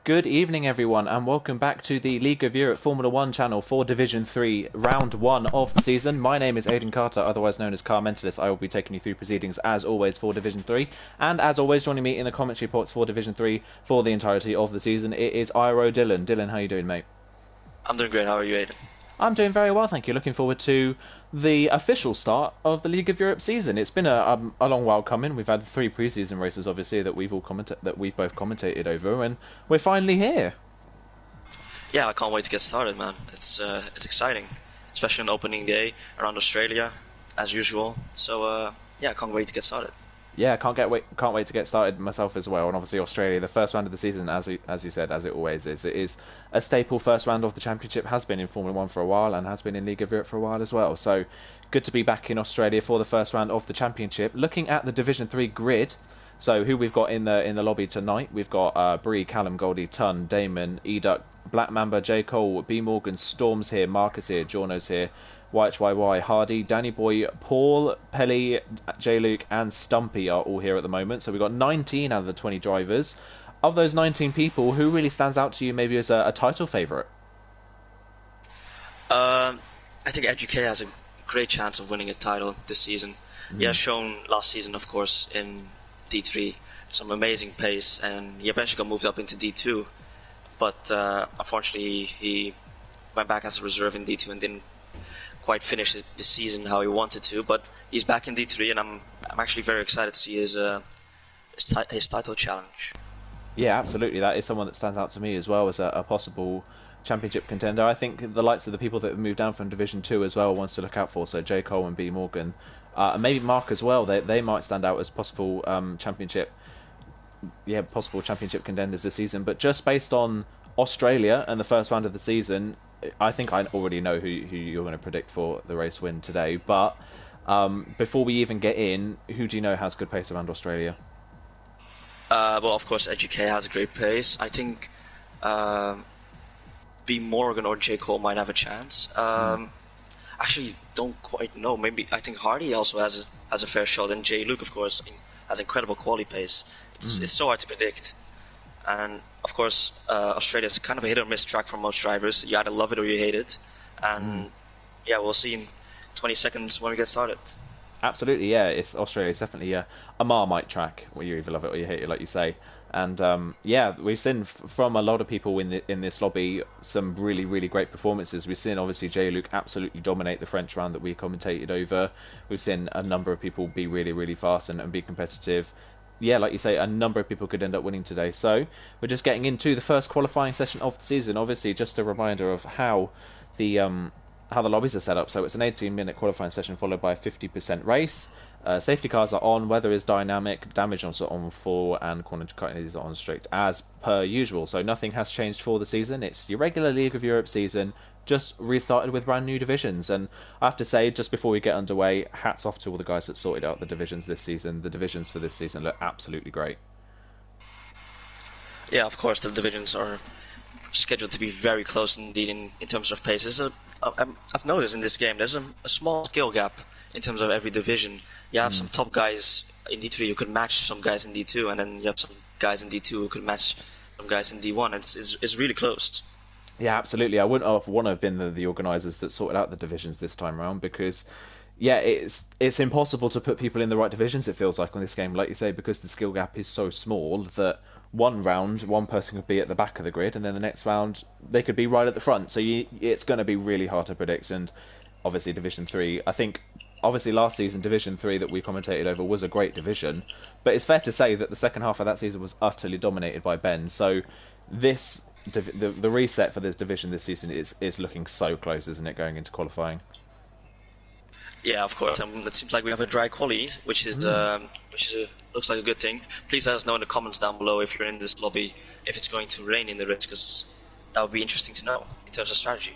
Good evening, everyone, and welcome back to the League of Europe Formula One channel for Division 3, Round 1 of the season. My name is Aidan Carter, otherwise known as Car Mentalist. I will be taking you through proceedings, as always, for Division 3. And as always, joining me in the commentary reports for Division 3 for the entirety of the season, it is Iro Dylan. Dylan, how are you doing, mate? I'm doing great. How are you, Aidan? I'm doing very well, thank you. Looking forward to the official start of the League of Europe season. It's been a long while coming. We've had 3 preseason races, obviously, that we've both commentated over, and we're finally here. Yeah, I can't wait to get started, man. It's exciting, especially on opening day around Australia, as usual. So yeah, I can't wait to get started. Yeah, can't wait to get started myself as well. And obviously Australia, the first round of the season, as you said, as it always is, it is a staple first round of the championship. Has been in Formula One for a while and has been in League of Europe for a while as well. So good to be back in Australia for the first round of the championship. Looking at the Division 3 grid. So who we've got in the lobby tonight? We've got Bree, Callum, Goldie, Tun, Damon, Educk, Black Mamba, J Cole, B Morgan, Storms here, Marcus here, Jorno's here, YHYY, Hardy, Danny Boy, Paul, Pelly, J Luke, and Stumpy are all here at the moment. So we've got 19 out of the 20 drivers. Of those 19 people, who really stands out to you maybe as a title favourite? I think EduK has a great chance of winning a title this season. He has shown last season, of course, in D3 some amazing pace, and he eventually got moved up into D2. But unfortunately, he went back as a reserve in D2 and didn't quite finish the season how he wanted to. But he's back in D3, and I'm actually very excited to see his title challenge. Yeah, absolutely. That is someone that stands out to me as well as a possible championship contender. I think the likes of the people that have moved down from Division 2 as well ones to look out for. So J Cole and B Morgan, and maybe Mark as well. They might stand out as possible championship contenders this season. But just based on Australia and the first round of the season, I think I already know who you're going to predict for the race win today. But before we even get in, who do you know has good pace around Australia? Well, of course, EduK has a great pace. I think B Morgan or J Cole might have a chance. Actually, don't quite know. Maybe I think Hardy also has a fair shot, and J Luke, of course, has incredible quality pace. It's so hard to predict. And of course, Australia is kind of a hit or miss track for most drivers. You either love it or you hate it. And yeah, we'll see in 20 seconds when we get started. Absolutely, yeah. Australia is definitely a Marmite track where you either love it or you hate it, like you say. And yeah, we've seen from a lot of people in this lobby some really, really great performances. We've seen obviously J Luke absolutely dominate the French round that we commentated over. We've seen a number of people be really, really fast and be competitive. Yeah, like you say, a number of people could end up winning today. So we're just getting into the first qualifying session of the season. Obviously, just a reminder of how the lobbies are set up. So it's an 18-minute qualifying session followed by a 50% race. Safety cars are on, weather is dynamic, damage is on full, and corner cutting is on strict as per usual. So nothing has changed for the season. It's your regular League of Europe season, just restarted with brand new divisions. And I have to say, just before we get underway, hats off to all the guys that sorted out the divisions this season. The divisions for this season look absolutely great. Yeah, of course, the divisions are scheduled to be very close indeed in terms of paces. I've noticed in this game there's a small skill gap in terms of every division. You have some top guys in D3 who could match some guys in D2, and then you have some guys in D2 who could match some guys in D1. It's really close. Yeah, absolutely. I wouldn't have want to have been the organisers that sorted out the divisions this time around because, yeah, it's impossible to put people in the right divisions, it feels like, on this game, like you say, because the skill gap is so small that one round, one person could be at the back of the grid, and then the next round, they could be right at the front. So it's going to be really hard to predict. And obviously, Division 3, I think, obviously last season, Division 3 that we commentated over was a great division. But it's fair to say that the second half of that season was utterly dominated by Ben. So the reset for this division this season is looking so close, isn't it, going into qualifying? Yeah, of course. It seems like we have a dry quali, which looks like a good thing. Please let us know in the comments down below if you're in this lobby, if it's going to rain in the race, because that would be interesting to know in terms of strategy.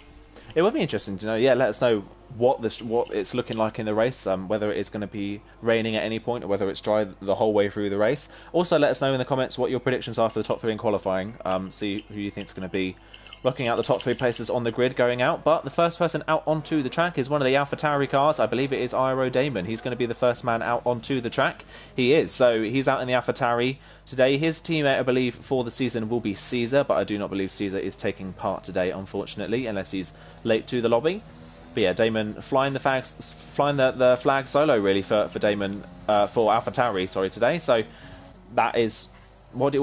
It would be interesting to know. Yeah, let us know what it's looking like in the race, whether it is going to be raining at any point or whether it's dry the whole way through the race. Also, let us know in the comments what your predictions are for the top 3 in qualifying. See who you think is going to be working out the top 3 places on the grid going out. But the first person out onto the track is one of the AlphaTauri cars. I believe it is Iro Damon. He's going to be the first man out onto the track. He is. So he's out in the AlphaTauri today. His teammate, I believe, for the season will be Caesar, but I do not believe Caesar is taking part today, unfortunately, unless he's late to the lobby. But yeah, Damon flying the flag solo really for Damon for AlphaTauri, sorry, today. So that is what do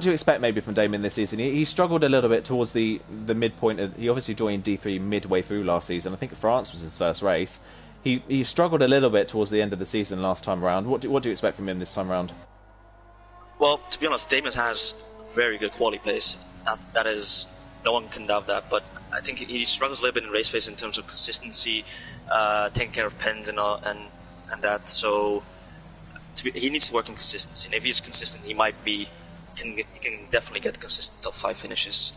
you expect maybe from Damon this season? He struggled a little bit towards the midpoint. He obviously joined D3 midway through last season. I think France was his first race. He struggled a little bit towards the end of the season last time around. What do you expect from him this time around? Well, to be honest, Damon has very good quality pace. That is, no one can doubt that. But I think he struggles a little bit in race pace in terms of consistency, taking care of pens and that. So he needs to work on consistency. And if he's consistent, he can definitely get consistent top 5 finishes.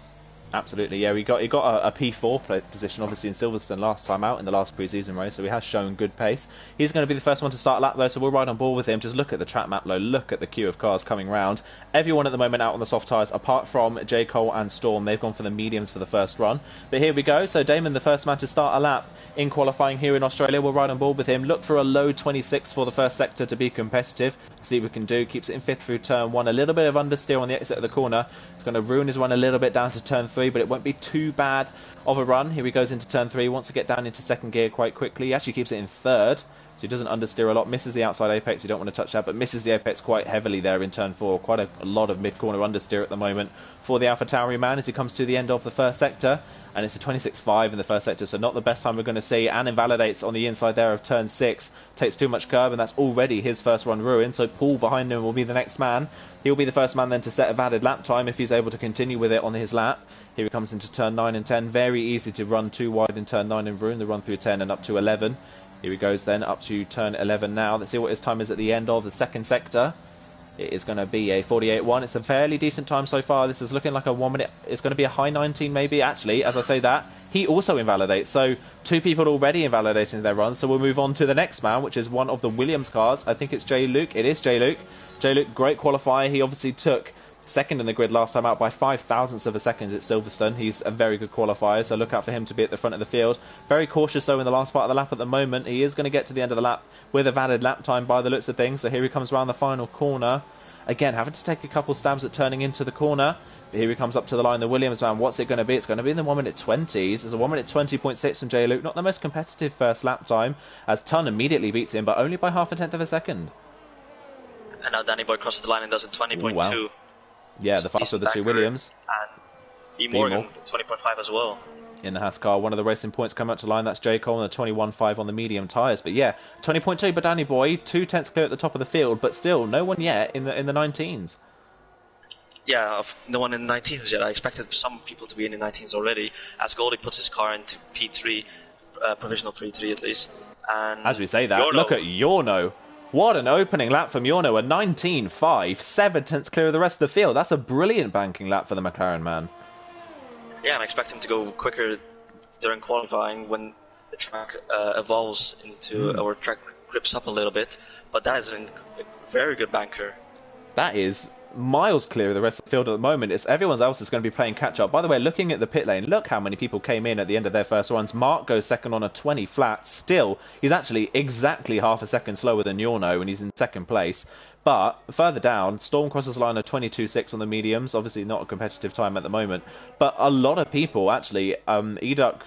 Absolutely, yeah. He got a P4 position, obviously, in Silverstone last time out in the last pre-season race, so he has shown good pace. He's going to be the first one to start a lap, though, so we'll ride on board with him. Just look at the track map, though. Look at the queue of cars coming round. Everyone at the moment out on the soft tyres, apart from J. Cole and Storm. They've gone for the mediums for the first run. But here we go. So Damon, the first man to start a lap in qualifying here in Australia. We'll ride on board with him. Look for a low 26 for the first sector to be competitive. See what we can do. Keeps it in 5th through turn 1. A little bit of understeer on the exit of the corner. It's going to ruin his run a little bit down to turn 3, but it won't be too bad of a run. Here he goes into turn 3, wants to get down into 2nd gear quite quickly. He actually keeps it in 3rd, so he doesn't understeer a lot. Misses the outside apex, you don't want to touch that, but misses the apex quite heavily there in turn 4. Quite a lot of mid-corner understeer at the moment for the AlphaTauri man as he comes to the end of the first sector. And it's a 26.5 in the first sector, so not the best time we're going to see. And invalidates on the inside there of turn 6. Takes too much curb, and that's already his first run ruined. So Paul behind him will be the next man. He'll be the first man then to set a valid lap time if he's able to continue with it on his lap. Here he comes into turn 9 and 10. Very easy to run too wide in turn 9 and ruin the run through 10 and up to 11. Here he goes then up to turn 11 now. Let's see what his time is at the end of the second sector. It is going to be a 48.1. It's a fairly decent time so far. This is looking like a 1 minute. It's going to be a high 19 maybe. Actually, as I say that, he also invalidates. So 2 people already invalidating their runs. So we'll move on to the next man, which is one of the Williams cars. I think it's J. Luke. It is J. Luke. J. Luke, great qualifier. He obviously took 2nd in the grid last time out by 5 thousandths of a second at Silverstone. He's a very good qualifier, so look out for him to be at the front of the field. Very cautious though in the last part of the lap at the moment. He is going to get to the end of the lap with a valid lap time by the looks of things. So here he comes around the final corner. Again, having to take a couple stabs at turning into the corner. But here he comes up to the line, the Williams man. What's it going to be? It's going to be in the 1 minute 20s. There's a 1 minute 20.6 from J. Luke. Not the most competitive first lap time, as Ton immediately beats him, but only by half a tenth of a second. And now Danny Boy crosses the line and does a 20.2. Wow. Yeah, the faster of the 2 Williams. And E. Morgan, 20.5 as well. In the Haas car, one of the racing points come out to line. That's J. Cole and a 21.5 on the medium tyres. But yeah, 20.2 but Danny Boy, 2 tenths clear at the top of the field, but still no one yet in the 19s. Yeah, no one in the 19s yet. I expected some people to be in the 19s already, as Goldie puts his car into P3, provisional P3 at least. And as we say that, Yorno, look at Yorno. What an opening lap from Yorno, a 19.5, 7 tenths clear of the rest of the field. That's a brilliant banking lap for the McLaren man. Yeah, and I expect him to go quicker during qualifying when the track evolves into, or track grips up a little bit. But that is a very good banker. That is miles clear of the rest of the field at the moment. It's everyone else is going to be playing catch up. By the way, looking at the pit lane, look how many people came in at the end of their first runs. Mark goes second on a 20 flat. Still, he's actually exactly half a second slower than Yorno, and he's in second place. But further down, Storm crosses the line of 22.6 on the mediums. Obviously not a competitive time at the moment. But a lot of people, actually, Eduk,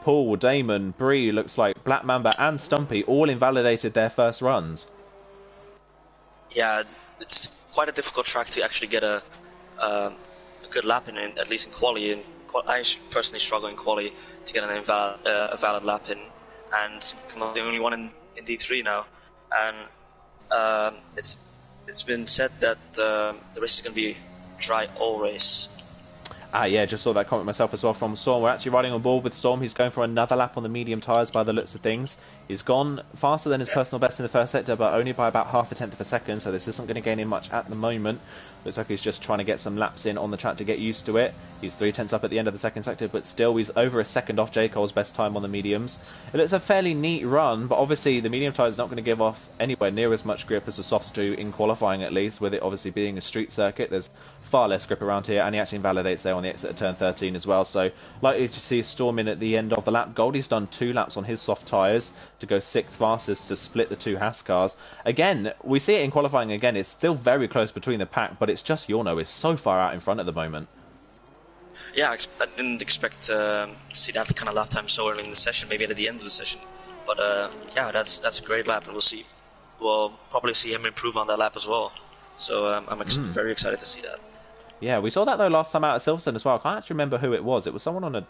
Paul, Damon, Bree, looks like Black Mamba and Stumpy all invalidated their first runs. Yeah, it's quite a difficult track to actually get a good lap in, at least in quali. And I personally struggle in quali to get a valid lap in, and I'm not the only one in D3 now. And it's been said that the race is going to be dry all race. Ah, yeah, just saw that comment myself as well from Storm. We're actually riding on board with Storm. He's going for another lap on the medium tyres by the looks of things. He's gone faster than his personal best in the first sector, but only by about half a tenth of a second, so this isn't going to gain him much at the moment. Looks like he's just trying to get some laps in on the track to get used to it. He's 3 tenths up at the end of the second sector, but still he's over a second off J. Cole's best time on the mediums. It looks a fairly neat run, but obviously the medium tyre is not going to give off anywhere near as much grip as the softs do in qualifying, at least, with it obviously being a street circuit. There's far less grip around here, and he actually invalidates there on the exit at turn 13 as well. So likely to see Storm in at the end of the lap. Goldie's done 2 laps on his soft tyres to go 6th fastest to split the 2 Haas cars. Again, we see it in qualifying again. It's still very close between the pack, but it's just Yorno is so far out in front at the moment. Yeah, I didn't expect to see that kind of lap time so early in the session, maybe at the end of the session. But yeah, that's a great lap, and we'll probably see him improve on that lap as well. So I'm very excited to see that. Yeah, we saw that though last time out at Silverstone as well. I can't actually remember who it was. It was someone on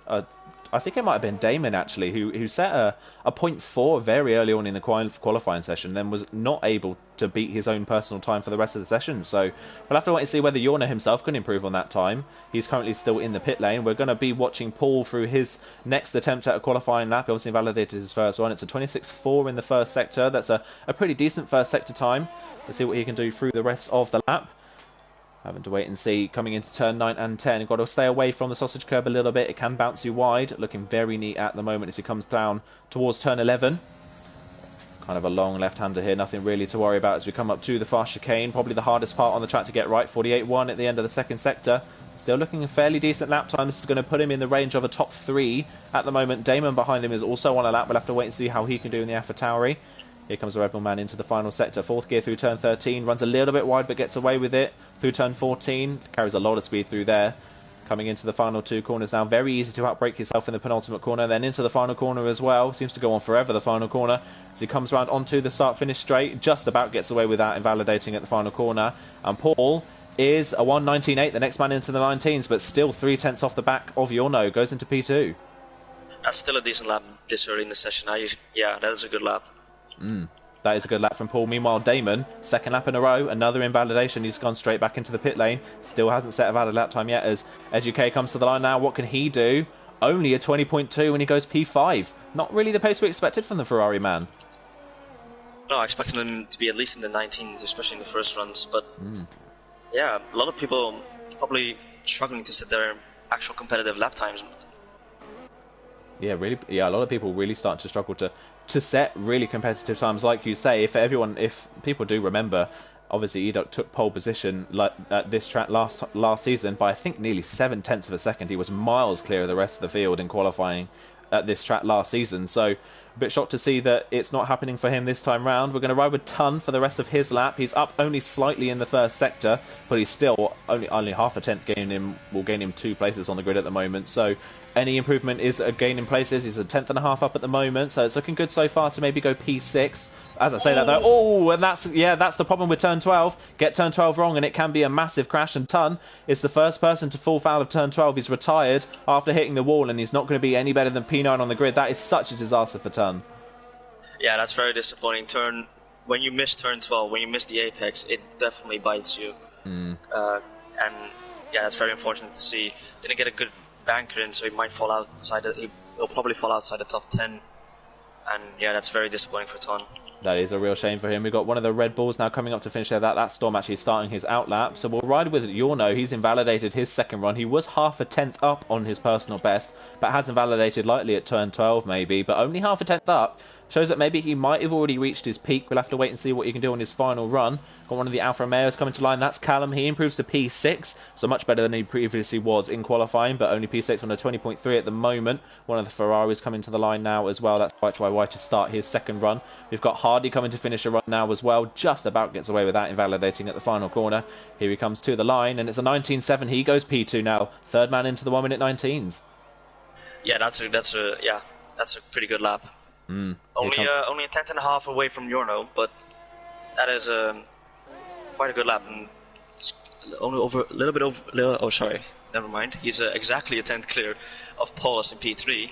I think it might have been Damon actually, who set a 0.4 very early on in the qualifying session, then was not able to beat his own personal time for the rest of the session. So we'll have to wait and see whether Yorno himself can improve on that time. He's currently still in the pit lane. We're going to be watching Paul through his next attempt at a qualifying lap. He obviously validated his first one. It's a 26.4 in the first sector. That's a pretty decent first sector time. Let's see what he can do through the rest of the lap. Having to wait and see coming into turn 9 and 10. You've got to stay away from the sausage curb a little bit. It can bounce you wide. Looking very neat at the moment as he comes down towards turn 11. Kind of a long left-hander here. Nothing really to worry about as we come up to the fast chicane. Probably the hardest part on the track to get right. 48.1 at the end of the second sector. Still looking a fairly decent lap time. This is going to put him in the range of a top 3 at the moment. Damon behind him is also on a lap. We'll have to wait and see how he can do in the AlphaTauri. Here comes the Red Bull man into the final sector. 4th gear through turn 13. Runs a little bit wide but gets away with it. Through turn 14. Carries a lot of speed through there. Coming into the final 2 corners now. Very easy to outbrake yourself in the penultimate corner. Then into the final corner as well. Seems to go on forever, the final corner. As he comes around onto the start-finish straight. Just about gets away with that, invalidating at the final corner. And Paul is a 1:19.8. The next man into the 19s. But still 3/10 off the back of Yorno. Goes into P2. That's still a decent lap this early in the session. Yeah, that is a good lap. That is a good lap from Paul. Meanwhile, Damon, second lap in a row, another invalidation. He's gone straight back into the pit lane. Still hasn't set a valid lap time yet as Eduque comes to the line now. What can he do? Only a 20.2 when he goes P5. Not really the pace we expected from the Ferrari man. No, I expected him to be at least in the 19s, especially in the first runs. But yeah, a lot of people probably struggling to set their actual competitive lap times. Yeah, really. Yeah, a lot of people really start to struggle to set really competitive times, like you say. If people do remember, obviously Eduk took pole position at this track last season by I think nearly 7/10 of a second. He was miles clear of the rest of the field in qualifying at this track last season. So a bit shocked to see that it's not happening for him this time round. We're going to ride with Ton for the rest of his lap. He's up only slightly in the first sector, but he's still only half a tenth will gain him 2 places on the grid at the moment. So any improvement is a gain in places. He's a 10.5 up at the moment, so it's looking good so far to maybe go P6. As I say that though, and that's the problem with turn 12. Get turn 12 wrong and it can be a massive crash, and Ton is the first person to fall foul of turn 12. He's retired after hitting the wall, and he's not going to be any better than P9 on the grid. That is such a disaster for Ton. Yeah, that's very disappointing. When you miss turn 12, when you miss the apex, it definitely bites you. And yeah, that's very unfortunate to see. Didn't get a good banker in, so he might fall outside. He'll probably fall outside the top 10. And yeah, that's very disappointing for Ton. That is a real shame for him. We've got one of the Red Bulls now coming up to finish there. That's Storm actually starting his outlap. So we'll ride with Yorno. He's invalidated his second run. He was half a tenth up on his personal best, but has invalidated lightly at turn 12 maybe, but only half a tenth up. Shows that maybe he might have already reached his peak. We'll have to wait and see what he can do on his final run. Got one of the Alfa Romeos coming to line. That's Callum. He improves to P6, so much better than he previously was in qualifying, but only P6 on a 20.3 at the moment. One of the Ferraris coming to the line now as well. That's YYY to start his second run. We've got Hardy coming to finish a run now as well. Just about gets away with that, invalidating at the final corner. Here he comes to the line, and it's a 19.7. He goes P2 now. Third man into the 1 minute 19s. Yeah, that's a pretty good lap. Only a tenth and a half away from Yorno, but that is quite a good lap. And only a little bit over. Oh, sorry, never mind. He's exactly a tenth clear of Paulus in P3,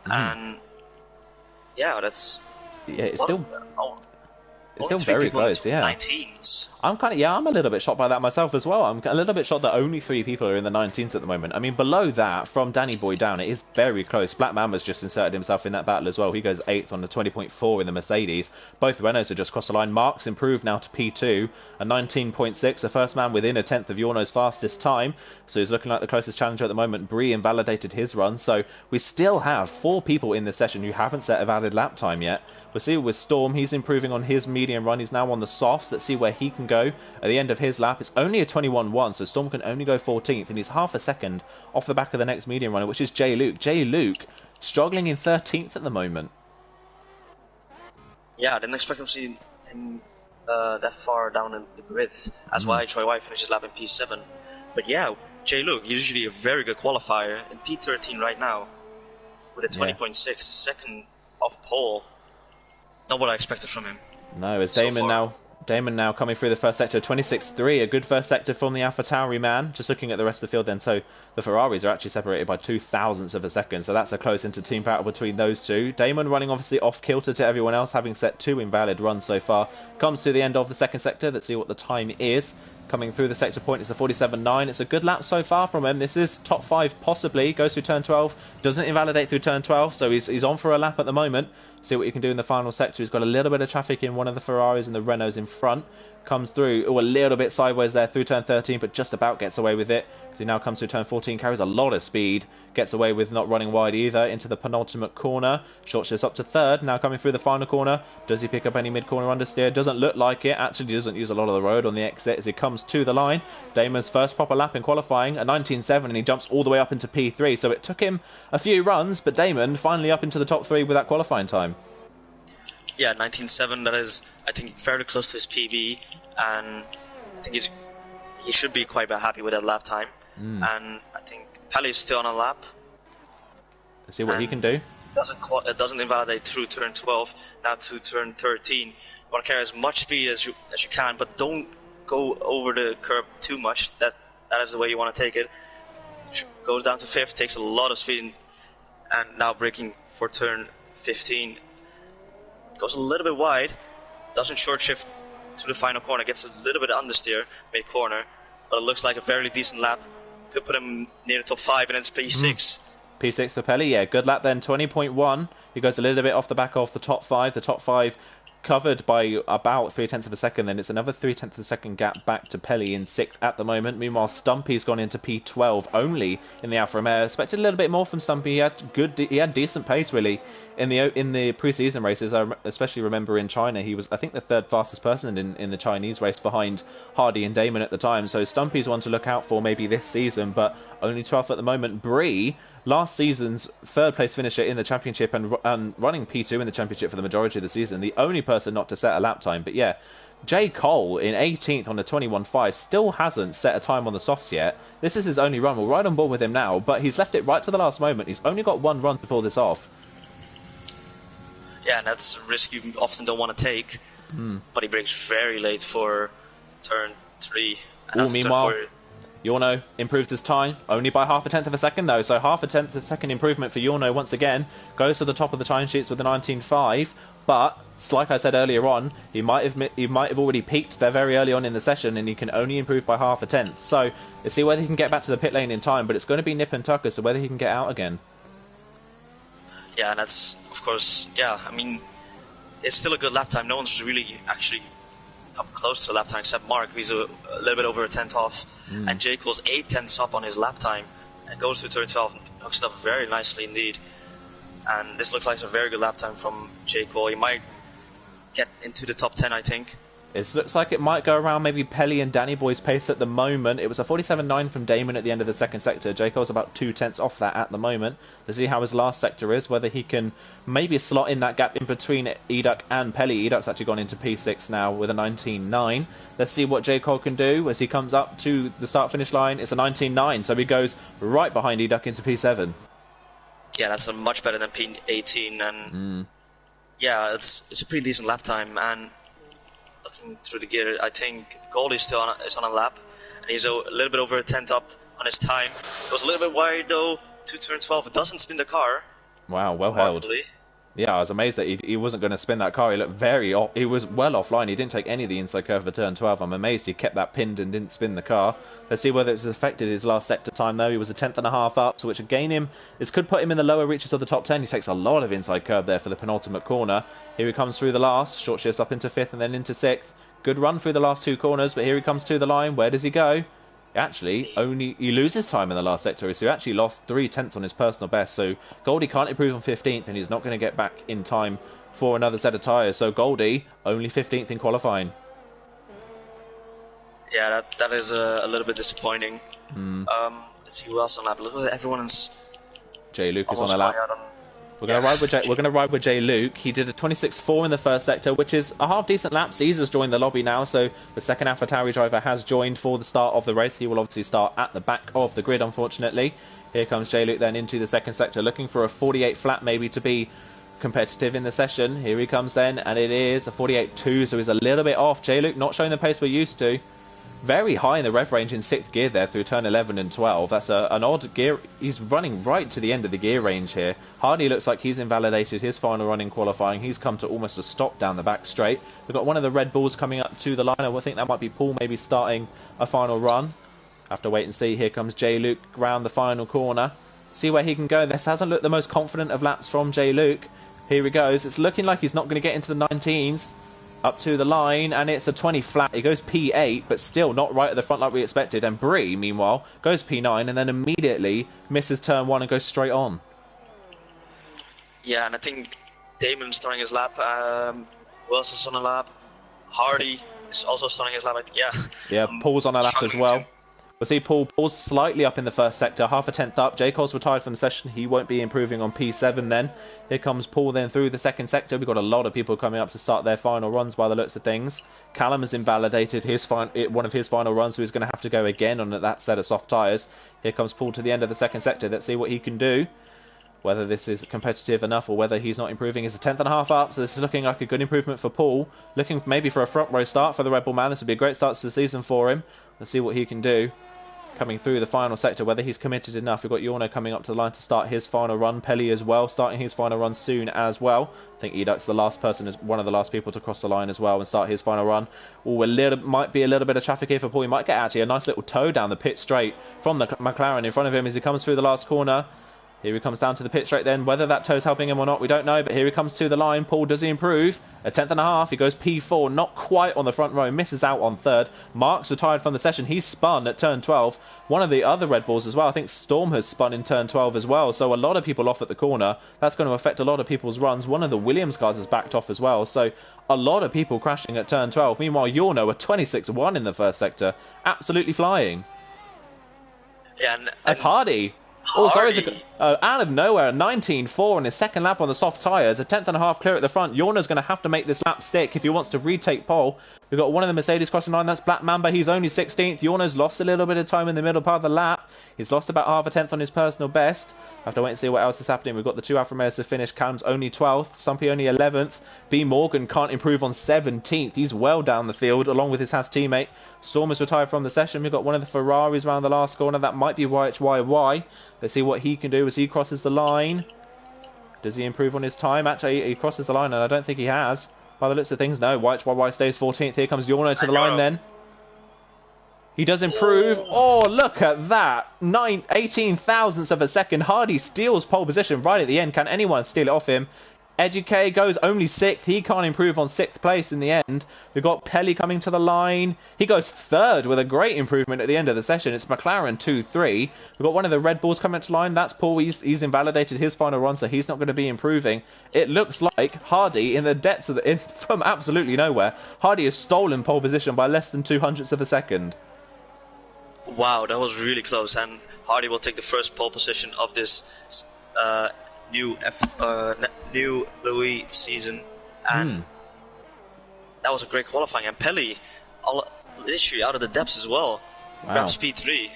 and yeah, it's still very close. Yeah, 19s. I'm a little bit shocked by that myself as well. I'm a little bit shocked that only 3 people are in the 19s at the moment. I mean, below that, from Danny Boy down, it is very close. Black Mama's just inserted himself in that battle as well. He goes 8th on the 20.4 in the Mercedes. Both Renaults have just crossed the line. Mark's improved now to P2, a 19.6, the first man within a tenth of Yorno's fastest time. So he's looking like the closest challenger at the moment. Bree invalidated his run. So we still have 4 people in this session who haven't set a valid lap time yet. We'll see with Storm, he's improving on his medium run. He's now on the softs. Let's see where he can go at the end of his lap. It's only a 21.1, so Storm can only go 14th, and he's half a second off the back of the next medium runner, which is Jay Luke. Jay Luke struggling in 13th at the moment. Yeah, I didn't expect him to see him that far down in the grid. That's why Troy White finishes lap in P7. But yeah, Jay Luke, he's usually a very good qualifier in P13 right now with a 20.6, second off pole. Not what I expected from him. No, it's Damon now coming through the first sector, 26.3, a good first sector from the AlphaTauri man. Just looking at the rest of the field then, so the Ferraris are actually separated by 0.02 of a second, so that's a close inter-team battle between those two. Damon running obviously off kilter to everyone else, having set 2 invalid runs so far. Comes to the end of the second sector, let's see what the time is. Coming through the sector point, it's a 47.9. It's a good lap so far from him. This is top 5 possibly. Goes through turn 12. Doesn't invalidate through turn 12, so he's on for a lap at the moment. See what you can do in the final sector. He's got a little bit of traffic in one of the Ferraris and the Renaults in front. Comes through, a little bit sideways there through turn 13, but just about gets away with it. He now comes through turn 14, carries a lot of speed, gets away with not running wide either, into the penultimate corner. Short shifts up to third, now coming through the final corner. Does he pick up any mid-corner understeer? Doesn't look like it, actually doesn't use a lot of the road on the exit as he comes to the line. Damon's first proper lap in qualifying, a 19.7, and he jumps all the way up into P3, so it took him a few runs, but Damon finally up into the top 3 with that qualifying time. Yeah, 19.7, that is, I think, fairly close to his PB, and I think he should be quite happy with that lap time. And I think Pelly's still on a lap. Let's see what he can do. It doesn't invalidate through turn 12, now to turn 13. You want to carry as much speed as you can, but don't go over the curb too much. That is the way you want to take it. Goes down to 5th, takes a lot of speed, and now braking for turn 15. Goes a little bit wide, doesn't short shift to the final corner, gets a little bit understeer mid-corner, but it looks like a very decent lap. Could put him near the top 5, and then it's P6. P6 for Pelly, yeah, good lap then, 20.1. He goes a little bit off the back of the top 5. The top 5 covered by about 0.3 of a second, then it's another 0.3 of a second gap back to Pelly in 6th at the moment. Meanwhile, Stumpy's gone into P12 only in the Alfa Romeo. Expected a little bit more from Stumpy. He had decent pace really in the pre-season races. I especially remember in China, he was, I think, the 3rd fastest person in the Chinese race behind Hardy and Damon at the time. So Stumpy's one to look out for maybe this season, but only 12th at the moment. Bree, last season's 3rd place finisher in the championship and running P2 in the championship for the majority of the season, the only person not to set a lap time. But yeah, J. Cole in 18th on the 21.5 still hasn't set a time on the softs yet. This is his only run. We're right on board with him now, but he's left it right to the last moment. He's only got 1 run to pull this off. Yeah, and that's a risk you often don't want to take. But he brakes very late for turn 3. Meanwhile, Yorno improves his time, only by 0.5 of a second though, so 0.5 of a second improvement for Yorno once again. Goes to the top of the timesheets with a 19.5, but like I said earlier on, he might have already peaked there very early on in the session, and he can only improve by 0.5. So let's see whether he can get back to the pit lane in time, but it's going to be nip and tuck as to whether he can get out again. Yeah, and that's, of course, yeah, I mean, it's still a good lap time. No one's really actually up close to the lap time except Mark. He's a little bit over a 10th off. And J. Cole's 8/10 up on his lap time and goes to turn 12 and hooks it up very nicely indeed. And this looks like a very good lap time from J. Cole. He might get into the top 10, I think. It looks like it might go around maybe Pelly and Danny Boy's pace at the moment. It was a 47.9 from Damon at the end of the second sector. J. Cole's about 0.2 off that at the moment. To see how his last sector is, whether he can maybe slot in that gap in between Eduk and Pelly. Eduk's actually gone into P6 now with a 19.9. Let's see what J. Cole can do as he comes up to the start-finish line. It's a 19.9, so he goes right behind Eduk into P7. Yeah, that's a much better than P18, and yeah, it's a pretty decent lap time. And looking through the gear, I think Goldie's still is on a lap, and he's a little bit over a 10th up on his time. Goes a little bit wide though to turn 12. It doesn't spin the car. Wow, well held. Yeah, I was amazed that he wasn't going to spin that car. He looked he was well offline. He didn't take any of the inside curve for turn 12. I'm amazed he kept that pinned and didn't spin the car. Let's see whether it's affected his last sector time though. He was a 10.5 up, so which again could put him in the lower reaches of the top 10. He takes a lot of inside curve there for the penultimate corner. Here he comes through the last. Short shifts up into 5th and then into 6th. Good run through the last 2 corners, but here he comes to the line. Where does he go? Actually, he loses time in the last sector, so he actually lost 0.3 on his personal best. So Goldie can't improve on 15th, and he's not going to get back in time for another set of tyres. So Goldie, only 15th in qualifying. Yeah, that is a little bit disappointing. Let's see who else on lap. Look at everyone else. Jay Luke is on a lap. We're gonna ride with Jay Luke. He did a 26.4 in the first sector, which is a half decent lap. Caesar's joined the lobby now, so the second AlphaTauri driver has joined for the start of the race. He will obviously start at the back of the grid, unfortunately. Here comes Jay Luke then into the second sector, looking for a 48 flat maybe to be competitive in the session. Here he comes then, and it is a 48.2, so he's a little bit off. Jay Luke not showing the pace we're used to. Very high in the rev range in 6th gear there through turn 11 and 12. That's an odd gear. He's running right to the end of the gear range here. Hardy looks like he's invalidated his final run in qualifying. He's come to almost a stop down the back straight. We've got one of the Red Bulls coming up to the line. I think that might be Paul maybe starting a final run. Have to wait and see. Here comes Jay Luke round the final corner. See where he can go. This hasn't looked the most confident of laps from Jay Luke. Here he goes. It's looking like he's not going to get into the 19s. Up to the line, and it's a 20 flat. It goes P8, but still not right at the front like we expected. And Bree, meanwhile, goes P9 and then immediately misses turn 1 and goes straight on. Yeah, and I think Damon's starting his lap. Who else is on a lap? Hardy is also starting his lap. Yeah, Paul's on a lap as well. We'll see Paul's slightly up in the first sector, half a tenth up. J. Cole's retired from the session. He won't be improving on P7 then. Here comes Paul then through the second sector. We've got a lot of people coming up to start their final runs by the looks of things. Callum has invalidated one of his final runs, so he's going to have to go again on that set of soft tyres. Here comes Paul to the end of the second sector. Let's see what he can do. Whether this is competitive enough or whether he's not improving. Is a tenth and a half up, so this is looking like a good improvement for Paul. Looking maybe for a front row start for the Red Bull man. This would be a great start to the season for him. Let's see what he can do. Coming through the final sector, whether he's committed enough. We've got Yorno coming up to the line to start his final run. Pelly as well, starting his final run soon as well. I think Eduk's the last person, is one of the last people to cross the line as well and start his final run. Might be a little bit of traffic here for Paul. He might get actually a nice little tow down the pit straight from the McLaren in front of him as he comes through the last corner. Here he comes down to the pit straight then. Whether that tow's helping him or not, we don't know. But here he comes to the line. Paul, does he improve? A tenth and a half. He goes P4. Not quite on the front row. Misses out on third. Mark's retired from the session. He's spun at turn 12. One of the other Red Bulls as well. I think Storm has spun in turn 12 as well. So a lot of people off at the corner. That's going to affect a lot of people's runs. One of the Williams cars has backed off as well. So a lot of people crashing at turn 12. Meanwhile, Yorno, a 26-1 in the first sector. Absolutely flying. Yeah, and that's Hardy. Oh, sorry, out of nowhere, a 19.4 in his second lap on the soft tyres, a tenth and a half clear at the front. Yorno's going to have to make this lap stick if he wants to retake pole. We've got one of the Mercedes crossing line, that's Black Mamba. He's only 16th. Yorno's lost a little bit of time in the middle part of the lap. He's lost about half a tenth on his personal best. I have to wait and see what else is happening. We've got the two Alfa Romeos to finish. Callum's only 12th. Stumpy only 11th. B. Morgan can't improve on 17th. He's well down the field, along with his Haas teammate. Storm is retired from the session. We've got one of the Ferraris around the last corner. That might be YHYY. Let's see what he can do as he crosses the line. Does he improve on his time? Actually, he crosses the line, and I don't think he has. By the looks of things, no. YHYY stays 14th. Here comes Yorno to the line then. He does improve. Oh, look at that. 18 thousandths of a second. Hardy steals pole position right at the end. Can anyone steal it off him? Eduque goes only 6th. He can't improve on 6th place in the end. We've got Pelly coming to the line. He goes 3rd with a great improvement at the end of the session. It's McLaren 2-3. We've got one of the Red Bulls coming to the line. That's Paul. He's invalidated his final run, so he's not going to be improving. It looks like Hardy, in the depths of from absolutely nowhere, Hardy has stolen pole position by less than 200ths of a second. Wow, that was really close. And Hardy will take the first pole position of this new Louis season, and that was a great qualifying. And Pelly, literally out of the depths as well. Wow. Grabs P3.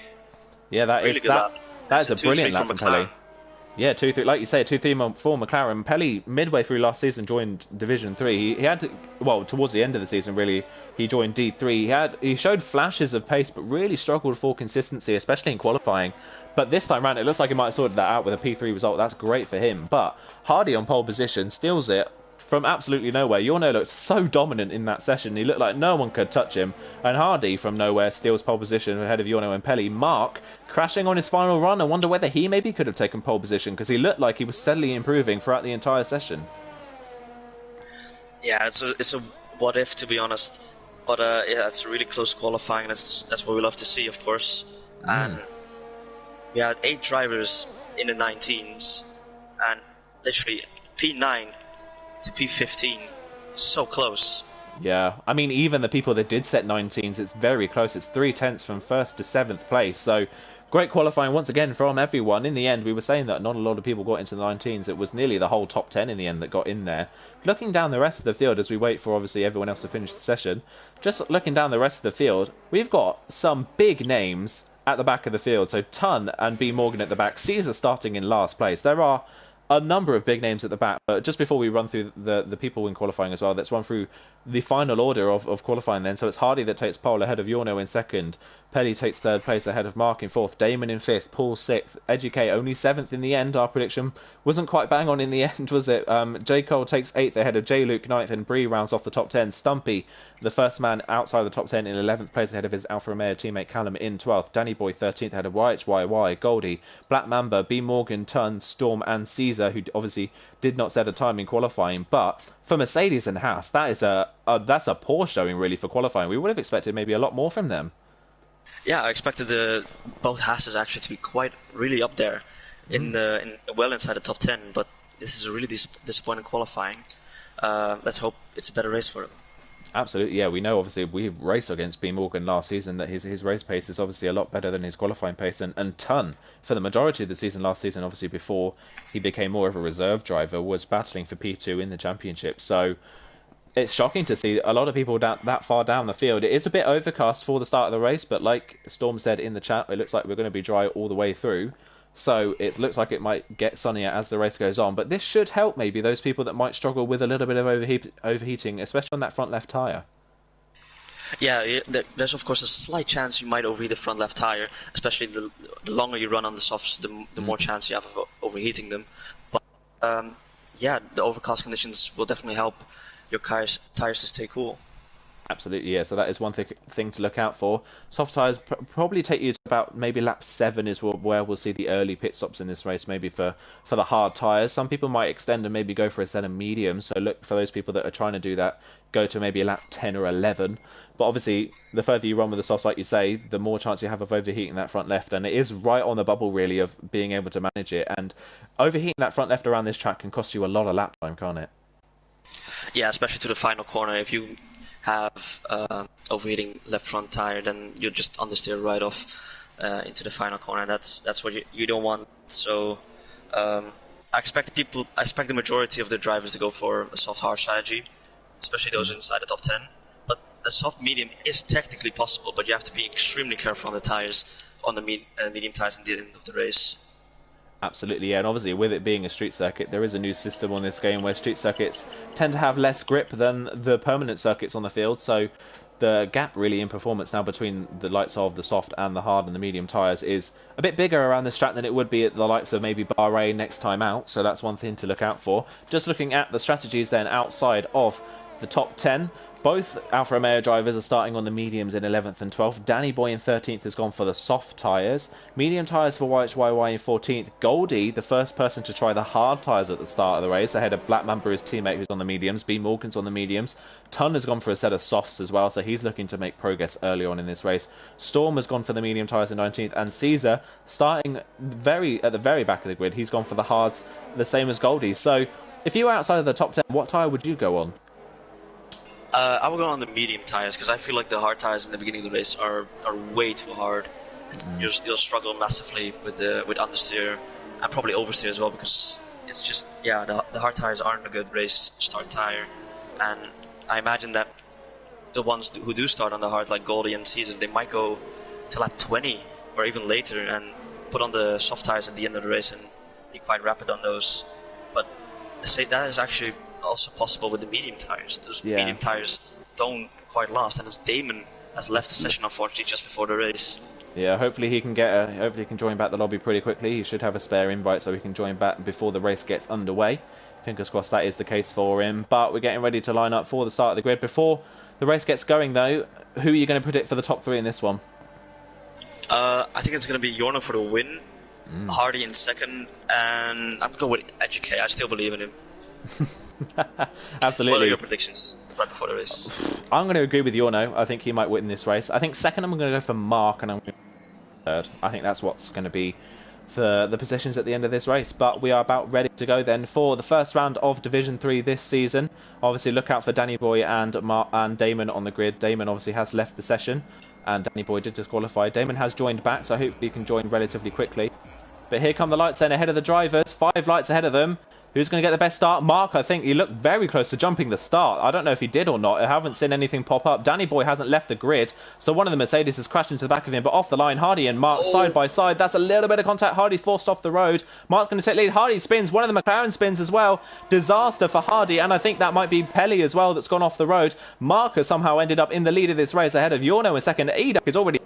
Yeah, that really is a brilliant lap from Pelly. Yeah, 2-3, like you say, 2-3 for McLaren. Pelly, midway through last season, joined Division 3. He had to, well, towards the end of the season, really, he joined D3. He showed flashes of pace, but really struggled for consistency, especially in qualifying. But this time round, it looks like he might have sorted that out with a P3 result. That's great for him. But Hardy on pole position steals it from absolutely nowhere. Yorno looked so dominant in that session. He looked like no one could touch him. And Hardy from nowhere steals pole position ahead of Yorno and Pelly. Mark crashing on his final run. I wonder whether he maybe could have taken pole position, because he looked like he was steadily improving throughout the entire session. Yeah, it's a what if, to be honest. But yeah, it's a really close qualifying. That's what we love to see, of course. And we had 8 drivers in the 19s, and literally P9 to P15. So close. Yeah, I mean, even the people that did set 19s, it's very close. It's 3/10 from 1st to 7th place. So great qualifying once again from everyone. In the end, we were saying that not a lot of people got into the 19s. It was nearly the whole top 10 in the end that got in there. Looking down the rest of the field as we wait for obviously everyone else to finish the session, just looking down the rest of the field, we've got some big names at the back of the field. So Ton and B Morgan at the back. Caesar starting in last place. There are a number of big names at the back, but just before we run through the people in qualifying as well, let's run through the final order of qualifying then. So it's Hardy that takes pole ahead of Yorno in second, Pelly takes third place ahead of Mark in fourth, Damon in fifth, Paul sixth, Educate only seventh in the end. Our prediction wasn't quite bang on in the end, was it? J. Cole takes eighth ahead of J. Luke ninth, and Bree rounds off the top 10. Stumpy, the first man outside the top 10 in 11th place ahead of his Alfa Romeo teammate Callum in 12th, Danny Boy 13th ahead of YHYY, Goldie, Black Mamba, B Morgan, Ton, Storm and Caesar, who obviously did not set a time in qualifying. But for Mercedes and Haas, that is that's a poor showing really for qualifying. We would have expected maybe a lot more from them. Yeah, I expected both Haas's actually to be quite really up there well inside the top 10, but this is a really disappointing qualifying. Let's hope it's a better race for him. Absolutely, yeah. We know obviously we raced against B Morgan last season that his race pace is obviously a lot better than his qualifying pace, and Ton for the majority of the season last season, obviously before he became more of a reserve driver, was battling for P2 in the championship. So it's shocking to see a lot of people that far down the field. It is a bit overcast for the start of the race, but like Storm said in the chat, it looks like we're going to be dry all the way through. So it looks like it might get sunnier as the race goes on. But this should help maybe those people that might struggle with a little bit of overheating, especially on that front left tyre. Yeah, there's of course a slight chance you might overheat the front left tire, especially the longer you run on the softs, the more chance you have of overheating them. But yeah, the overcast conditions will definitely help your tires to stay cool. Absolutely, yeah. So that is one thing to look out for. Soft tyres probably take you to about maybe lap 7 is where we'll see the early pit stops in this race, maybe for the hard tyres. Some people might extend and maybe go for a set of mediums. So look for those people that are trying to do that, go to maybe a lap 10 or 11. But obviously, the further you run with the softs, like you say, the more chance you have of overheating that front left. And it is right on the bubble, really, of being able to manage it. And overheating that front left around this track can cost you a lot of lap time, can't it? Yeah, especially to the final corner. If you have overheating left front tire, then you just understeer right off into the final corner. That's what you don't want. So I expect the majority of the drivers to go for a soft hard strategy, especially those inside the top 10. But a soft medium is technically possible, but you have to be extremely careful on the tires, on the medium tires at the end of the race. Absolutely, yeah, and obviously with it being a street circuit, there is a new system on this game where street circuits tend to have less grip than the permanent circuits on the field, so the gap really in performance now between the likes of the soft and the hard and the medium tyres is a bit bigger around this track than it would be at the likes of maybe Bahrain next time out, so that's one thing to look out for. Just looking at the strategies then outside of the top 10, both Alfa Romeo drivers are starting on the mediums in 11th and 12th. Danny Boy in 13th has gone for the soft tyres. Medium tyres for YHYY in 14th. Goldie, the first person to try the hard tyres at the start of the race, ahead of Black Mamba, his teammate, who's on the mediums. B Morgan's on the mediums. Ton has gone for a set of softs as well, so he's looking to make progress early on in this race. Storm has gone for the medium tyres in 19th, and Caesar, starting at the very back of the grid, he's gone for the hards, the same as Goldie. So if you were outside of the top 10, what tyre would you go on? I would go on the medium tires because I feel like the hard tires in the beginning of the race are way too hard. You'll struggle massively with understeer and probably oversteer as well, because it's just the hard tires aren't a good race start tire, and I imagine that the ones who do start on the hard, like Goldie and Caesar, they might go to lap 20 or even later and put on the soft tires at the end of the race and be quite rapid on those. But that is actually also possible with the medium tires. Those medium tires don't quite last, and as Damon has left the session unfortunately just before the race. Yeah, hopefully he can join back the lobby pretty quickly. He should have a spare invite so he can join back before the race gets underway. Fingers crossed that is the case for him. But we're getting ready to line up for the start of the grid. Before the race gets going though, who are you going to predict for the top 3 in this one? I think it's going to be Yorno for the win, Hardy in second, and I'm going to go with Educate. I still believe in him. Absolutely. What are your predictions right before the race? I'm going to agree with Yorno. I think he might win this race. I think second I'm going to go for Mark, and I'm going to go third. I think that's what's going to be the positions at the end of this race. But we are about ready to go then for the first round of Division 3 this season. Obviously, look out for Danny Boy and Damon on the grid. Damon obviously has left the session, and Danny Boy did disqualify. Damon has joined back, so hopefully he can join relatively quickly. But here come the lights then ahead of the drivers. 5 lights ahead of them. Who's going to get the best start? Mark, I think he looked very close to jumping the start. I don't know if he did or not. I haven't seen anything pop up. Danny Boy hasn't left the grid, so one of the Mercedes has crashed into the back of him, but off the line, Hardy and Mark side by side. That's a little bit of contact. Hardy forced off the road. Mark's going to take lead. Hardy spins. One of the McLaren spins as well. Disaster for Hardy, and I think that might be Pelly as well that's gone off the road. Mark has somehow ended up in the lead of this race ahead of Yorno in second. Edak is already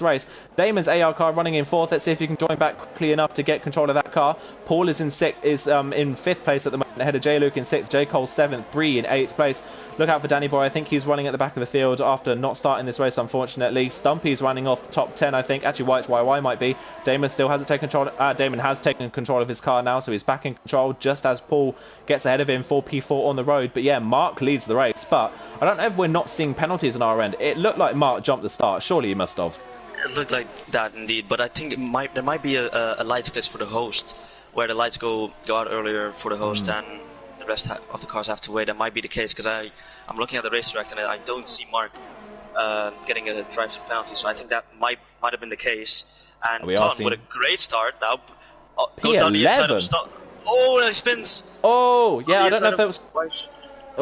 race. Damon's AR car running in 4th. Let's see if you can join back quickly enough to get control of that car. Paul is in 5th place at the moment, ahead of J Luke in 6th, J Cole 7th, Bree in 8th place. Look out for Danny Boy. I think he's running at the back of the field after not starting this race, unfortunately. Stumpy's running off the top 10, I think. Actually, YY might be. Damon still hasn't taken control. Damon has taken control of his car now, so he's back in control just as Paul gets ahead of him for P4 on the road. But yeah, Mark leads the race. But I don't know if we're not seeing penalties on our end. It looked like Mark jumped the start. Surely he must have. It looked like that indeed, but I think there might be a light glitch for the host, where the lights go out earlier for the host and the rest of the cars have to wait. That might be the case, because I'm looking at the race direct and I don't see Mark getting a drive-through penalty, so I think that might have been the case. And Ton with a great start now goes down the inside of stop. Oh, he spins. Oh, yeah, I don't know if that was.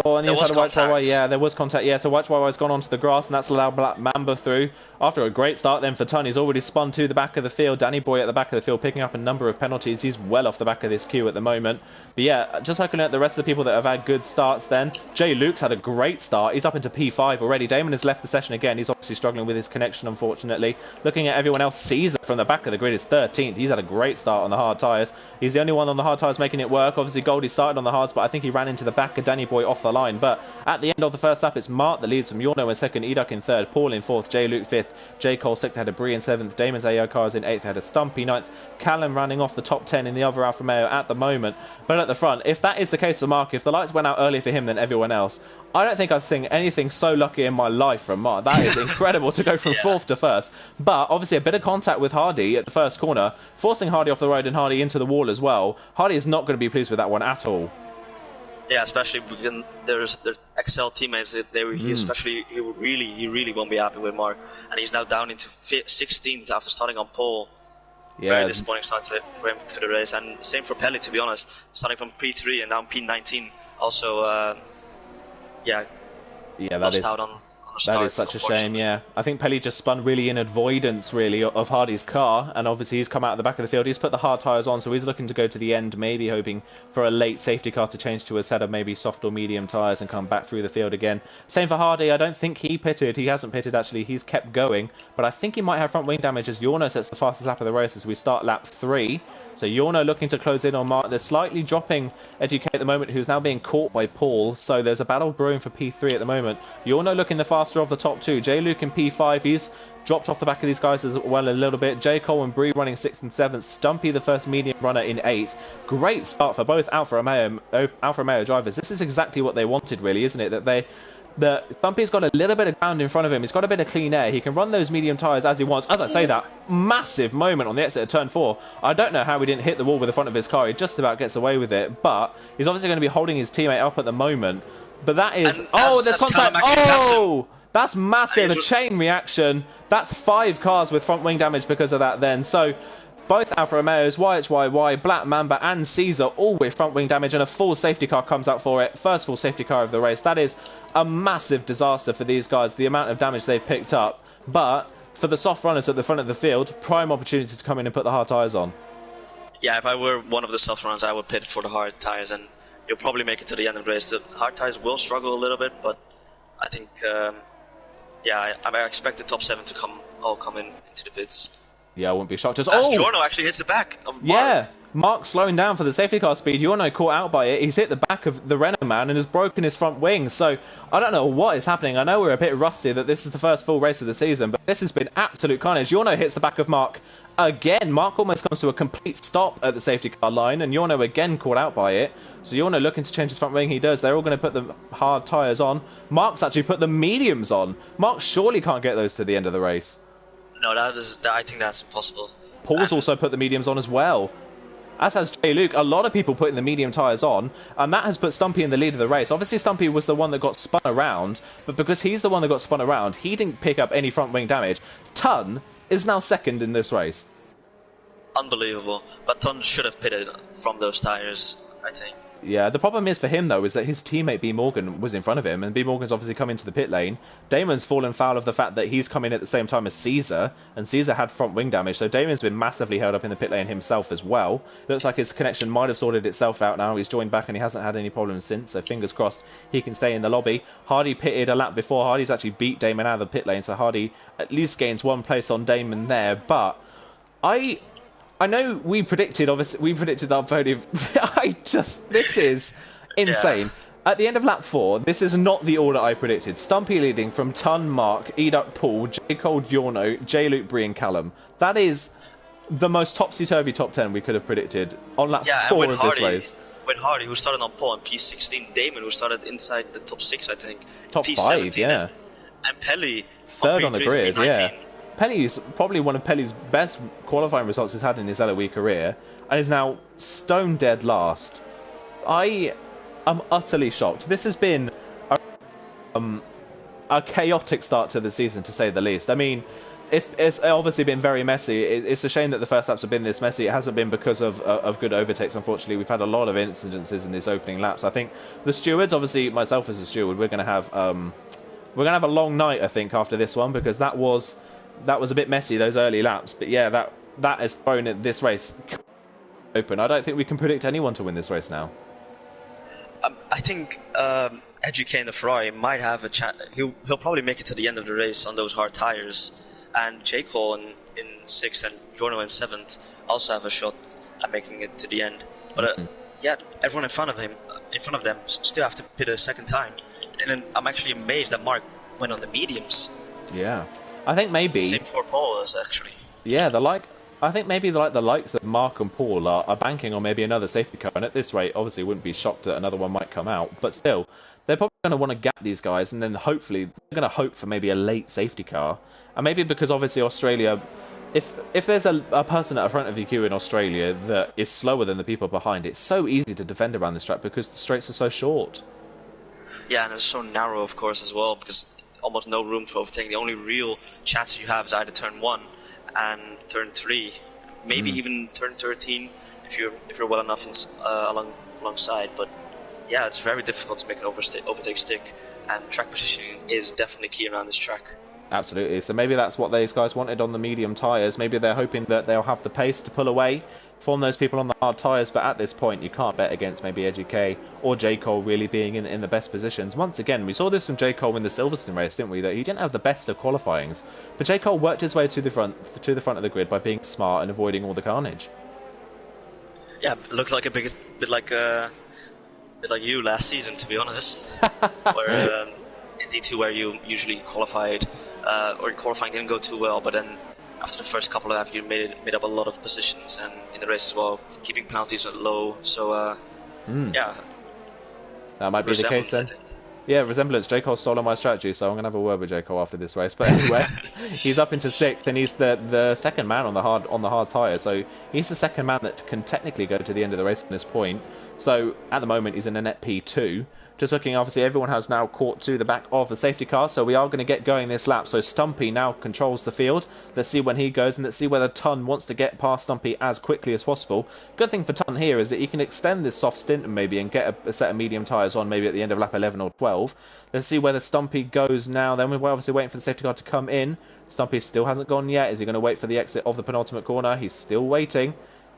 Oh, on the inside of White YY, yeah, there was contact. Yeah, so White YY's gone onto the grass, and that's allowed Black Mamba through. After a great start then for Ton, he's already spun to the back of the field. Danny Boy at the back of the field picking up a number of penalties. He's well off the back of this queue at the moment. But yeah, just looking at the rest of the people that have had good starts then. Jay Luke's had a great start. He's up into P5 already. Damon has left the session again. He's obviously struggling with his connection, unfortunately. Looking at everyone else, Caesar from the back of the grid is 13th. He's had a great start on the hard tyres. He's the only one on the hard tyres making it work. Obviously, Goldie started on the hards, but I think he ran into the back of Danny Boy off the line. But at the end of the first lap, it's Mark that leads from Yorno in second, Edak in third, Paul in fourth, J Luke fifth, J Cole sixth, had a Bree in seventh, Damon's AO cars in eighth, had a Stumpy ninth, Callum running off the top 10 in the other Alfa Romeo at the moment. But at the front, if that is the case for Mark, if the lights went out earlier for him than everyone else, I don't think I've seen anything so lucky in my life from Mark. That is incredible to go from fourth to first. But obviously a bit of contact with Hardy at the first corner, forcing Hardy off the road and Hardy into the wall as well. Hardy is not going to be pleased with that one at all. Yeah, especially because there's Excel teammates that he really won't be happy with Mark, and he's now down into 16th after starting on pole. Yeah, very disappointing start for him to the race, and same for Pelly, to be honest, starting from P3 and now P19. Also, lost out on that is such a shame, yeah. I think Pelly just spun really in avoidance, really, of Hardy's car, and obviously he's come out of the back of the field. He's put the hard tyres on, so he's looking to go to the end, maybe hoping for a late safety car to change to a set of maybe soft or medium tyres and come back through the field again. Same for Hardy. I don't think he pitted. He hasn't pitted, actually. He's kept going, but I think he might have front wing damage as Yorno sets the fastest lap of the race as we start lap 3. So Yorno looking to close in on Mark. They're slightly dropping Educate at the moment, who's now being caught by Paul. So there's a battle brewing for P3 at the moment. Yorno looking the faster of the top two. J Luke in P5. He's dropped off the back of these guys as well a little bit. J Cole and Bree running 6th and 7th. Stumpy the first medium runner in 8th. Great start for both Alfa Romeo drivers. This is exactly what they wanted, really, isn't it? Stumpy's got a little bit of ground in front of him. He's got a bit of clean air. He can run those medium tyres as he wants. As I say that, massive moment on the exit of turn 4. I don't know how he didn't hit the wall with the front of his car. He just about gets away with it. But he's obviously going to be holding his teammate up at the moment. But that is... there's contact. Oh! That's massive. A chain reaction. That's 5 cars with front wing damage because of that then. So... both Alfa Romeos, YHYY, Black Mamba and Caesar all with front wing damage, and a full safety car comes out for it. First full safety car of the race. That is a massive disaster for these guys, the amount of damage they've picked up. But for the soft runners at the front of the field, prime opportunity to come in and put the hard tyres on. Yeah, if I were one of the soft runners, I would pit for the hard tyres, and you'll probably make it to the end of the race. The hard tyres will struggle a little bit, but I think, I expect the top 7 to all come into the pits. Yeah, I wouldn't be shocked. Jorno actually hits the back of Mark. Yeah, Mark's slowing down for the safety car speed. Jorno caught out by it. He's hit the back of the Renault man and has broken his front wing. So I don't know what is happening. I know we're a bit rusty that this is the first full race of the season, but this has been absolute carnage. Jorno hits the back of Mark again. Mark almost comes to a complete stop at the safety car line, and Jorno again caught out by it. So Jorno looking to change his front wing. He does. They're all going to put the hard tyres on. Mark's actually put the mediums on. Mark surely can't get those to the end of the race. No, I think that's impossible. Paul's also put the mediums on as well. As has Jay Luke. A lot of people putting the medium tyres on, and that has put Stumpy in the lead of the race. Obviously, Stumpy was the one that got spun around, but because he's the one that got spun around, he didn't pick up any front wing damage. Ton is now second in this race. Unbelievable. But Ton should have pitted from those tyres, I think. Yeah, the problem is for him, though, is that his teammate B. Morgan was in front of him, and B. Morgan's obviously come into the pit lane. Damon's fallen foul of the fact that he's come in at the same time as Caesar, and Caesar had front wing damage, so Damon's been massively held up in the pit lane himself as well. Looks like his connection might have sorted itself out now. He's joined back, and he hasn't had any problems since, so fingers crossed he can stay in the lobby. Hardy pitted a lap before. Hardy's actually beat Damon out of the pit lane, so Hardy at least gains one place on Damon there, but I know we predicted, obviously, we predicted our podium. This is insane. Yeah. At the end of lap 4, this is not the order I predicted. Stumpy leading from Ton, Mark, Eduk, Paul, J. Cole, Yorno, J. Luke, Bree, and Callum. That is the most topsy-turvy top 10 we could have predicted on lap 4 of this race. With Hardy, who started on pole in P16, Damon, who started inside the top 6, I think. Top P17, 5, yeah. And Pelly, third on the grid, P19. yeah. Pelly's probably one of Pelly's best qualifying results he's had in his LOE career, and is now stone dead last. I am utterly shocked. This has been a chaotic start to the season, to say the least. I mean, it's obviously been very messy. It's a shame that the first laps have been this messy. It hasn't been because of good overtakes, unfortunately. We've had a lot of incidences in these opening laps. I think the stewards, obviously myself as a steward, we're going to have a long night, I think, after this one, because that was a bit messy, those early laps. But yeah, that has thrown this race open. I don't think we can predict anyone to win this race now. I think Eduque in the Ferrari might have a chance. He'll probably make it to the end of the race on those hard tires. And J. Cole in 6th and Jorno in 7th also have a shot at making it to the end. But yeah, everyone in front of them, still have to pit a second time. And then I'm actually amazed that Mark went on the mediums. Yeah. I think maybe same for Paul is actually. Yeah, I think maybe the likes of Mark and Paul are banking on maybe another safety car, and at this rate, obviously, wouldn't be shocked that another one might come out. But still, they're probably going to want to gap these guys, and then hopefully they're going to hope for maybe a late safety car, and maybe because obviously Australia, if there's a person at the front of the queue in Australia that is slower than the people behind, it's so easy to defend around this track because the straights are so short. Yeah, and it's so narrow, of course, as well, because almost no room for overtaking. The only real chance you have is either turn 1 and turn 3, maybe even turn 13 if you're well enough alongside. But yeah, it's very difficult to make an overtake stick, and track positioning is definitely key around this track. Absolutely. So maybe that's what these guys wanted on the medium tyres. Maybe they're hoping that they'll have the pace to pull away from those people on the hard tyres, but at this point you can't bet against maybe Eduque or J. Cole really being in the best positions. Once again, we saw this from J. Cole in the Silverstone race, didn't we, that he didn't have the best of qualifyings, but J. Cole worked his way to the front of the grid by being smart and avoiding all the carnage. Yeah, it looked like a bit like you last season, to be honest. Where in D2 where you usually qualified, or qualifying didn't go too well, but then after the first couple of laps, you made up a lot of positions, and in the race as well, keeping penalties low. So, yeah, that might be the case then. Yeah, resemblance. J. Cole stole on my strategy, so I'm gonna have a word with J. Cole after this race. But anyway, he's up into 6th, and he's the second man on the hard tyre. So he's the second man that can technically go to the end of the race at this point. So at the moment, he's in a net P2. Just looking, obviously, everyone has now caught to the back of the safety car, so we are going to get going this lap. So Stumpy now controls the field. Let's see when he goes, and let's see whether Ton wants to get past Stumpy as quickly as possible. Good thing for Ton here is that he can extend this soft stint maybe and get a set of medium tyres on maybe at the end of lap 11 or 12. Let's see whether Stumpy goes now. Then we're obviously waiting for the safety car to come in. Stumpy still hasn't gone yet. Is he going to wait for the exit of the penultimate corner? He's still waiting.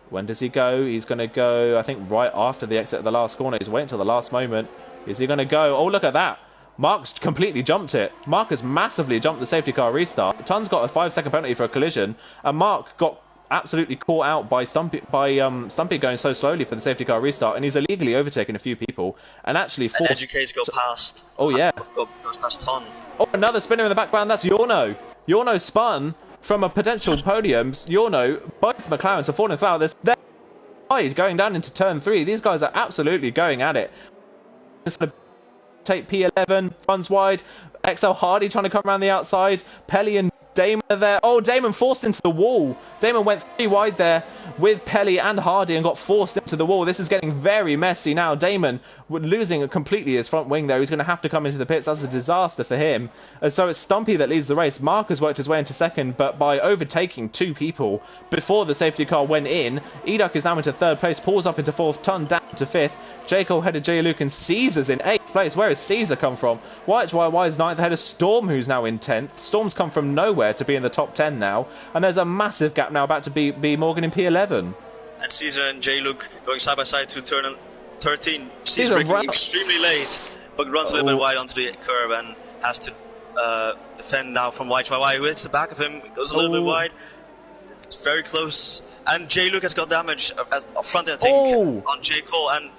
When does he go? He's going to go, I think, right after the exit of the last corner. He's waiting until the last moment. Is he going to go? Oh, look at that. Mark's completely jumped it. Mark has massively jumped the safety car restart. Ton's got a 5-second penalty for a collision, and Mark got absolutely caught out by Stumpy going so slowly for the safety car restart, and he's illegally overtaken a few people and actually forced... And Eduque go past... Oh, yeah. Goes past Ton. Oh, another spinner in the background. That's Yorno. Yorno spun from a potential podium. Yorno, both McLarens are falling foul. They're going down into turn 3. These guys are absolutely going at it. It's going to take P11, runs wide. XL Hardy trying to come around the outside. Pelly and Damon are there. Oh, Damon forced into the wall. Damon went 3 wide there with Pelly and Hardy and got forced into the wall. This is getting very messy now. Damon losing completely his front wing there. He's going to have to come into the pits. That's a disaster for him. So it's Stumpy that leads the race. Mark has worked his way into second, but by overtaking 2 people before the safety car went in, Eduk is now into 3rd place, Paul's up into 4th, Ton down to 5th, J. Cole headed J. Luke, and Caesar's in 8th place. Where has Caesar come from? YHYY is 9th ahead of Storm, who's now in 10th. Storm's come from nowhere to be in the top 10 now, and there's a massive gap now about to be Morgan in P11. And Caesar and J. Luke going side by side to turn 13. Caesar Caesar braking extremely late, but runs a little bit wide onto the curb and has to defend now from YHYY, who hits the back of him, goes a little bit wide. It's very close. And J. Luke has got damage up front, I think, on J. Cole. And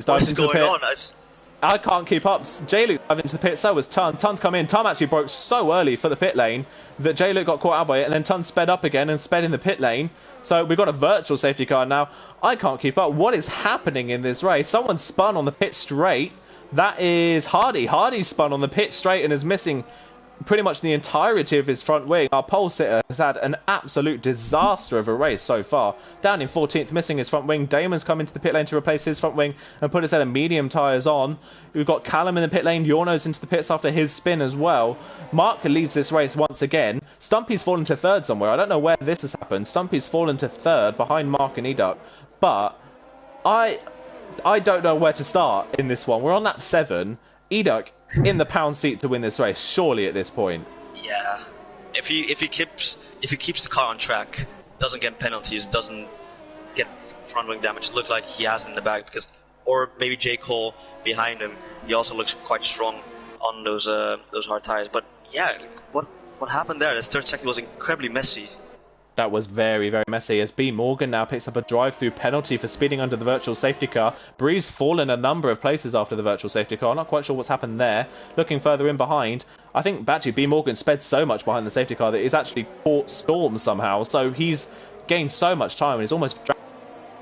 what is going on? I can't keep up. J. Luke dived into the pit, so was Ton. Tun's come in. Ton actually broke so early for the pit lane that J. Luke got caught out by it, and then Ton sped up again and sped in the pit lane. So we've got a virtual safety car now. I can't keep up. What is happening in this race? Someone spun on the pit straight. That is Hardy. Hardy spun on the pit straight and is missing pretty much the entirety of his front wing. Our pole sitter has had an absolute disaster of a race so far. Down in 14th, missing his front wing. Damon's come into the pit lane to replace his front wing and put a set of medium tyres on. We've got Callum in the pit lane. Yorno's into the pits after his spin as well. Mark leads this race once again. Stumpy's fallen to 3rd somewhere. I don't know where this has happened. Stumpy's fallen to 3rd behind Mark and Eduk. But I don't know where to start in this one. We're on lap 7. Eduk in the pound seat to win this race, surely at this point. Yeah, if he keeps the car on track, doesn't get penalties, doesn't get front wing damage, it looks like he has it in the bag, because, or maybe J. Cole behind him, he also looks quite strong on those hard tires. But yeah, what happened there? This 3rd sector was incredibly messy. That was very, very messy as B. Morgan now picks up a drive-through penalty for speeding under the virtual safety car. Bree's fallen a number of places after the virtual safety car. Not quite sure what's happened there. Looking further in behind, I think actually B. Morgan sped so much behind the safety car that he's actually caught Storm somehow. So he's gained so much time and he's almost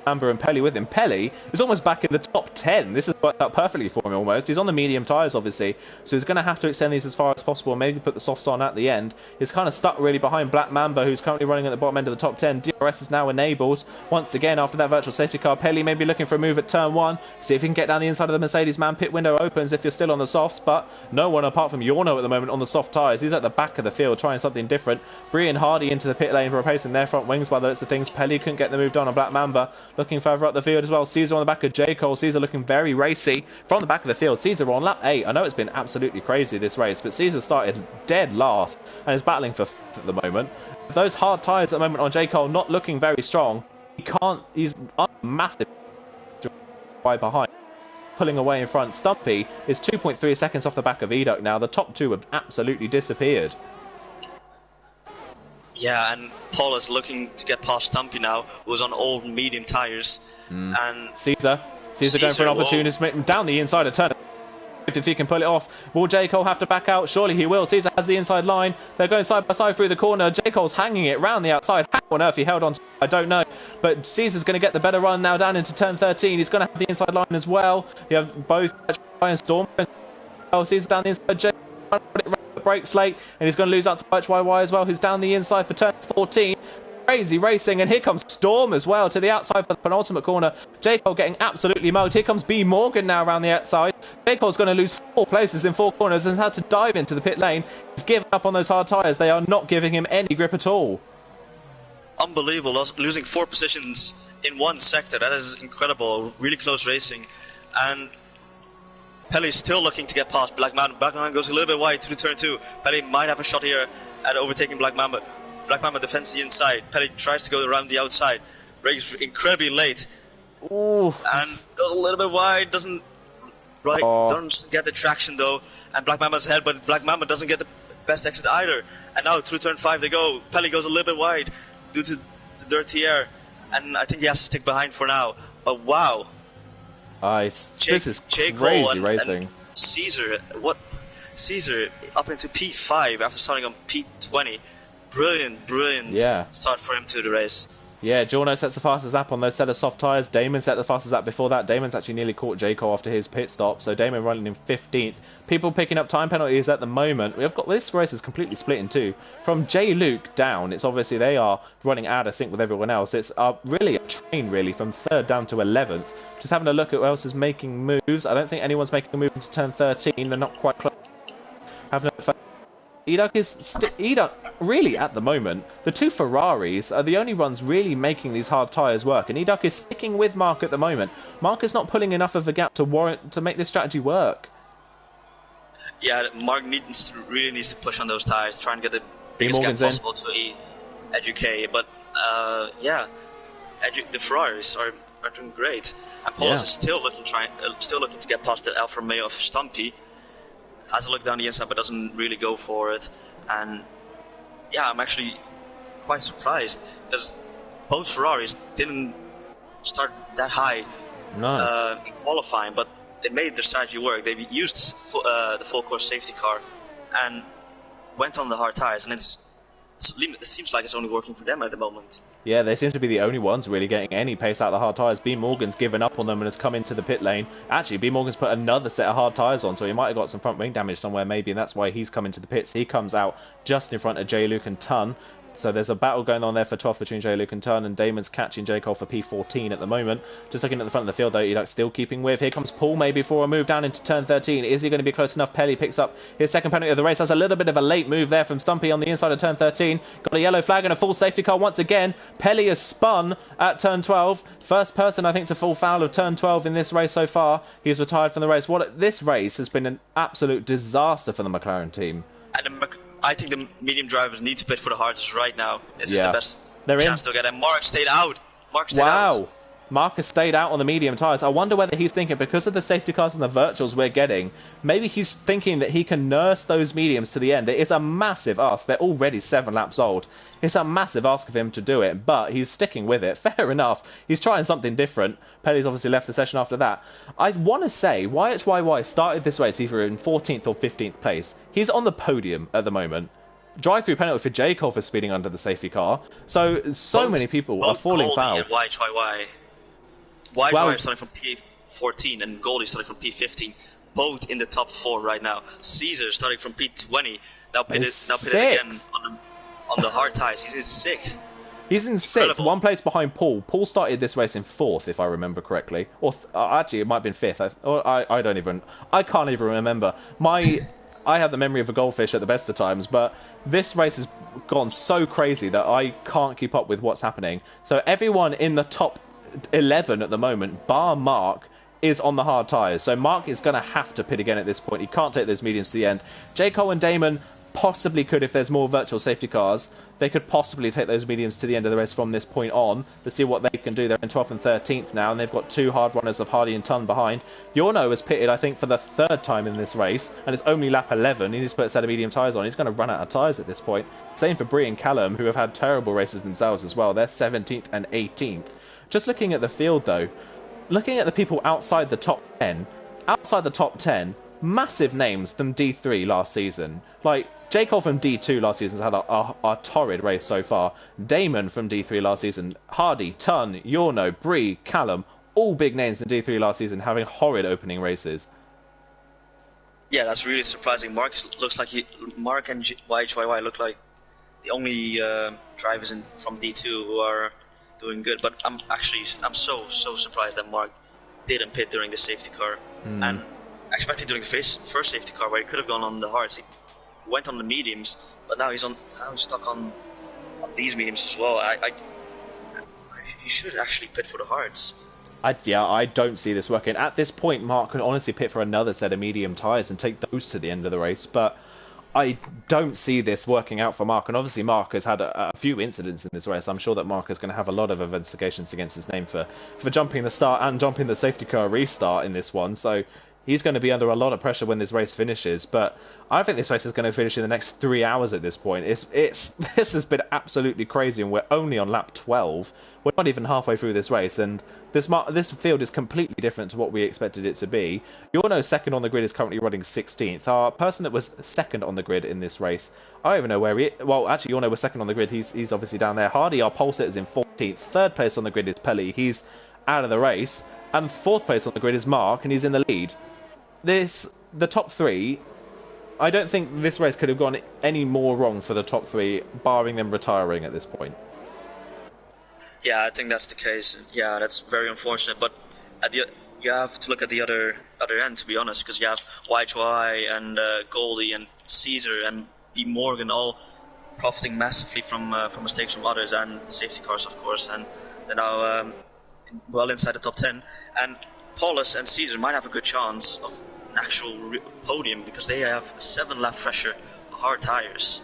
Amber and Pelly with him. Pelly is almost back in the top 10. This has worked out perfectly for him almost. He's on the medium tyres obviously, so he's going to have to extend these as far as possible and maybe put the softs on at the end. He's kind of stuck really behind Black Mamba, who's currently running at the bottom end of the top 10. DRS is now enabled once again after that virtual safety car. Pelly may be looking for a move at turn 1, see if he can get down the inside of the Mercedes man. Pit window opens if you're still on the softs, but no one apart from Yorno at the moment on the soft tyres. He's at the back of the field trying something different. Bree and Hardy into the pit lane replacing their front wings by the looks of things. Pelly couldn't get the move done on Black Mamba. Looking further up the field as well. Caesar on the back of J. Cole. Caesar looking very racy from the back of the field. Caesar on lap 8. I know it's been absolutely crazy this race, but Caesar started dead last and is battling for 5th at the moment. Those hard tyres at the moment on J. Cole not looking very strong. He's massive right behind. Pulling away in front. Stumpy is 2.3 seconds off the back of Eduk now. The top 2 have absolutely disappeared. Yeah, and Paul is looking to get past Stumpy now, who's on old medium tyres. And Caesar going for an opportunity down the inside of turn. If he can pull it off, will J. Cole have to back out? Surely he will. Caesar has the inside line. They're going side by side through the corner. J. Cole's hanging it round the outside. How on earth he held on to it, I don't know. But Caesar's going to get the better run now down into turn 13. He's going to have the inside line as well. You have both and Storm. Caesar down the inside. J. Cole brakes late, and he's going to lose out to YY as well, who's down the inside for turn 14. Crazy racing, and here comes Storm as well to the outside for the penultimate corner. J. Cole getting absolutely mugged. Here comes B. Morgan now around the outside. J. Cole's going to lose 4 places in 4 corners and had to dive into the pit lane. He's given up on those hard tyres. They are not giving him any grip at all. Unbelievable, losing 4 positions in 1 sector. That is incredible. Really close racing. And Pelly's still looking to get past Black Mamba. Black Mamba goes a little bit wide through turn 2. Pelly might have a shot here at overtaking Black Mamba. Black Mamba defends the inside. Pelly tries to go around the outside. Brakes incredibly late. Ooh. And goes a little bit wide. Doesn't get the traction though. And Black Mamba's ahead, but Black Mamba doesn't get the best exit either. And now through turn 5 they go. Pelly goes a little bit wide due to the dirty air. And I think he has to stick behind for now. But wow. This is crazy racing. And Caesar up into P5 after starting on P20. Brilliant yeah. start for him to the race. Yeah, Jorno sets the fastest lap on those set of soft tyres. Damon set the fastest lap before that. Damon's actually nearly caught J. Cole after his pit stop, so Damon running in 15th. People picking up time penalties at the moment. We've got this race is completely split in two. From J. Luke down, it's obviously they are running out of sync with everyone else. It's really a train, really, from 3rd down to 11th. Just having a look at who else is making moves. I don't think anyone's making a move into turn 13. They're not quite close. Having a Eduk is Eduk really at the moment. The two Ferraris are the only ones really making these hard tyres work, and Eduk is sticking with Mark at the moment. Mark is not pulling enough of a gap to make this strategy work. Yeah, Mark really needs to push on those tyres, try and get the biggest gap possible to Educate. But yeah, the Ferraris are doing great, and Paulus is still looking to get past the Alfa Romeo of Stumpy. Has a look down the inside, but doesn't really go for it. And yeah, I'm actually quite surprised because both Ferraris didn't start that high in qualifying, but they made their strategy work. They used the full course safety car and went on the hard tires, and it seems like it's only working for them at the moment. Yeah, they seem to be the only ones really getting any pace out of the hard tyres. B. Morgan's given up on them and has come into the pit lane. Actually, B. Morgan's put another set of hard tyres on, so he might have got some front wing damage somewhere maybe, and that's why he's come into the pits. He comes out just in front of J. Luke and Tun. So there's a battle going on there for 12th between J. Luke and Tun, and Damon's catching J. Cole for P14 at the moment. Just looking at the front of the field though, Eduk's still keeping with. Here comes Paul maybe for a move down into turn 13. Is he going to be close enough? Pelly picks up his second penalty of the race. That's a little bit of a late move there from Stumpy on the inside of turn 13. Got a yellow flag and a full safety car once again. Pelly has spun at turn 12. First person, I think, to fall foul of turn 12 in this race so far. He's retired from the race. This race has been an absolute disaster for the McLaren team. And I think the medium drivers need to pit for the hardest right now. This is the best chance to get. And Mark stayed out. Wow. Mark has stayed out on the medium tyres. I wonder whether he's thinking, because of the safety cars and the virtuals we're getting, maybe he's thinking that he can nurse those mediums to the end. It is a massive ask. They're already 7 laps old. It's a massive ask of him to do it, but he's sticking with it. Fair enough. He's trying something different. Pelly's obviously left the session after that. I want to say, YHYY started this race either in 14th or 15th place. He's on the podium at the moment. Drive-through penalty for J. Cole for speeding under the safety car. So many people are falling foul. And YHYY. YHYY starting from P14 and Goldie starting from P15. Both in the top 4 right now. Caesar starting from P20. Now pitted again on the hard tires. He's in 6th. He's in 6th, 1 place behind Paul. Paul started this race in 4th, if I remember correctly. Or actually, it might have been 5th. I can't even remember. I have the memory of a goldfish at the best of times, but this race has gone so crazy that I can't keep up with what's happening. So everyone in the top 11 at the moment, bar Mark, is on the hard tyres. So Mark is going to have to pit again at this point. He can't take those mediums to the end. J. Cole and Damon possibly could, if there's more virtual safety cars. They could possibly take those mediums to the end of the race from this point on to see what they can do. They're in 12th and 13th now, and they've got 2 hard runners of Hardy and Tun behind. Yorno has pitted, I think, for the 3rd time in this race, and it's only lap 11. He needs to put a set of medium tyres on. He's going to run out of tyres at this point. Same for Bree and Callum, who have had terrible races themselves as well. They're 17th and 18th. Just looking at the field, though, looking at the people outside the top 10, massive names from D3 last season. Like, J. Cole from D2 last season has had a torrid race so far. Damon from D3 last season. Hardy, Tun, Yorno, Bree, Callum, all big names in D3 last season having horrid opening races. Yeah, that's really surprising. Mark and YHYY look like the only drivers from D2 who are doing good. But I'm so surprised that Mark didn't pit during the safety car. And especially during the first safety car where he could have gone on the hards. He went on the mediums, but now he's stuck on these mediums as well. He should actually pit for the hards. I don't see this working. At this point, Mark can honestly pit for another set of medium tyres and take those to the end of the race, but I don't see this working out for Mark. And obviously Mark has had a few incidents in this race. I'm sure that Mark is going to have a lot of investigations against his name for jumping the start and jumping the safety car restart in this one. So He's going to be under a lot of pressure when this race finishes, but I think this race is going to finish in the next 3 hours at this point. This has been absolutely crazy, and we're only on lap 12. We're not even halfway through this race, and this field is completely different to what we expected it to be. Yorno second on the grid is currently running 16th. Our person that was second on the grid in this race, I don't even know where he is. Well, actually, Yorno was second on the grid. He's obviously down there. Hardy, our pole sitter, is in 14th. Third place on the grid is Pelly. He's out of the race. And fourth place on the grid is Mark, and he's in the lead. The top three, I don't think this race could have gone any more wrong for the top three, barring them retiring at this point. Yeah, I think that's the case. Yeah, that's very unfortunate. But you have to look at the other end, to be honest, because you have YHY and Goldie and Caesar and B Morgan all profiting massively from mistakes from others and safety cars, of course, and they're now well inside the top 10. And Paulus and Caesar might have a good chance of an actual podium because they have 7 lap fresher hard tires.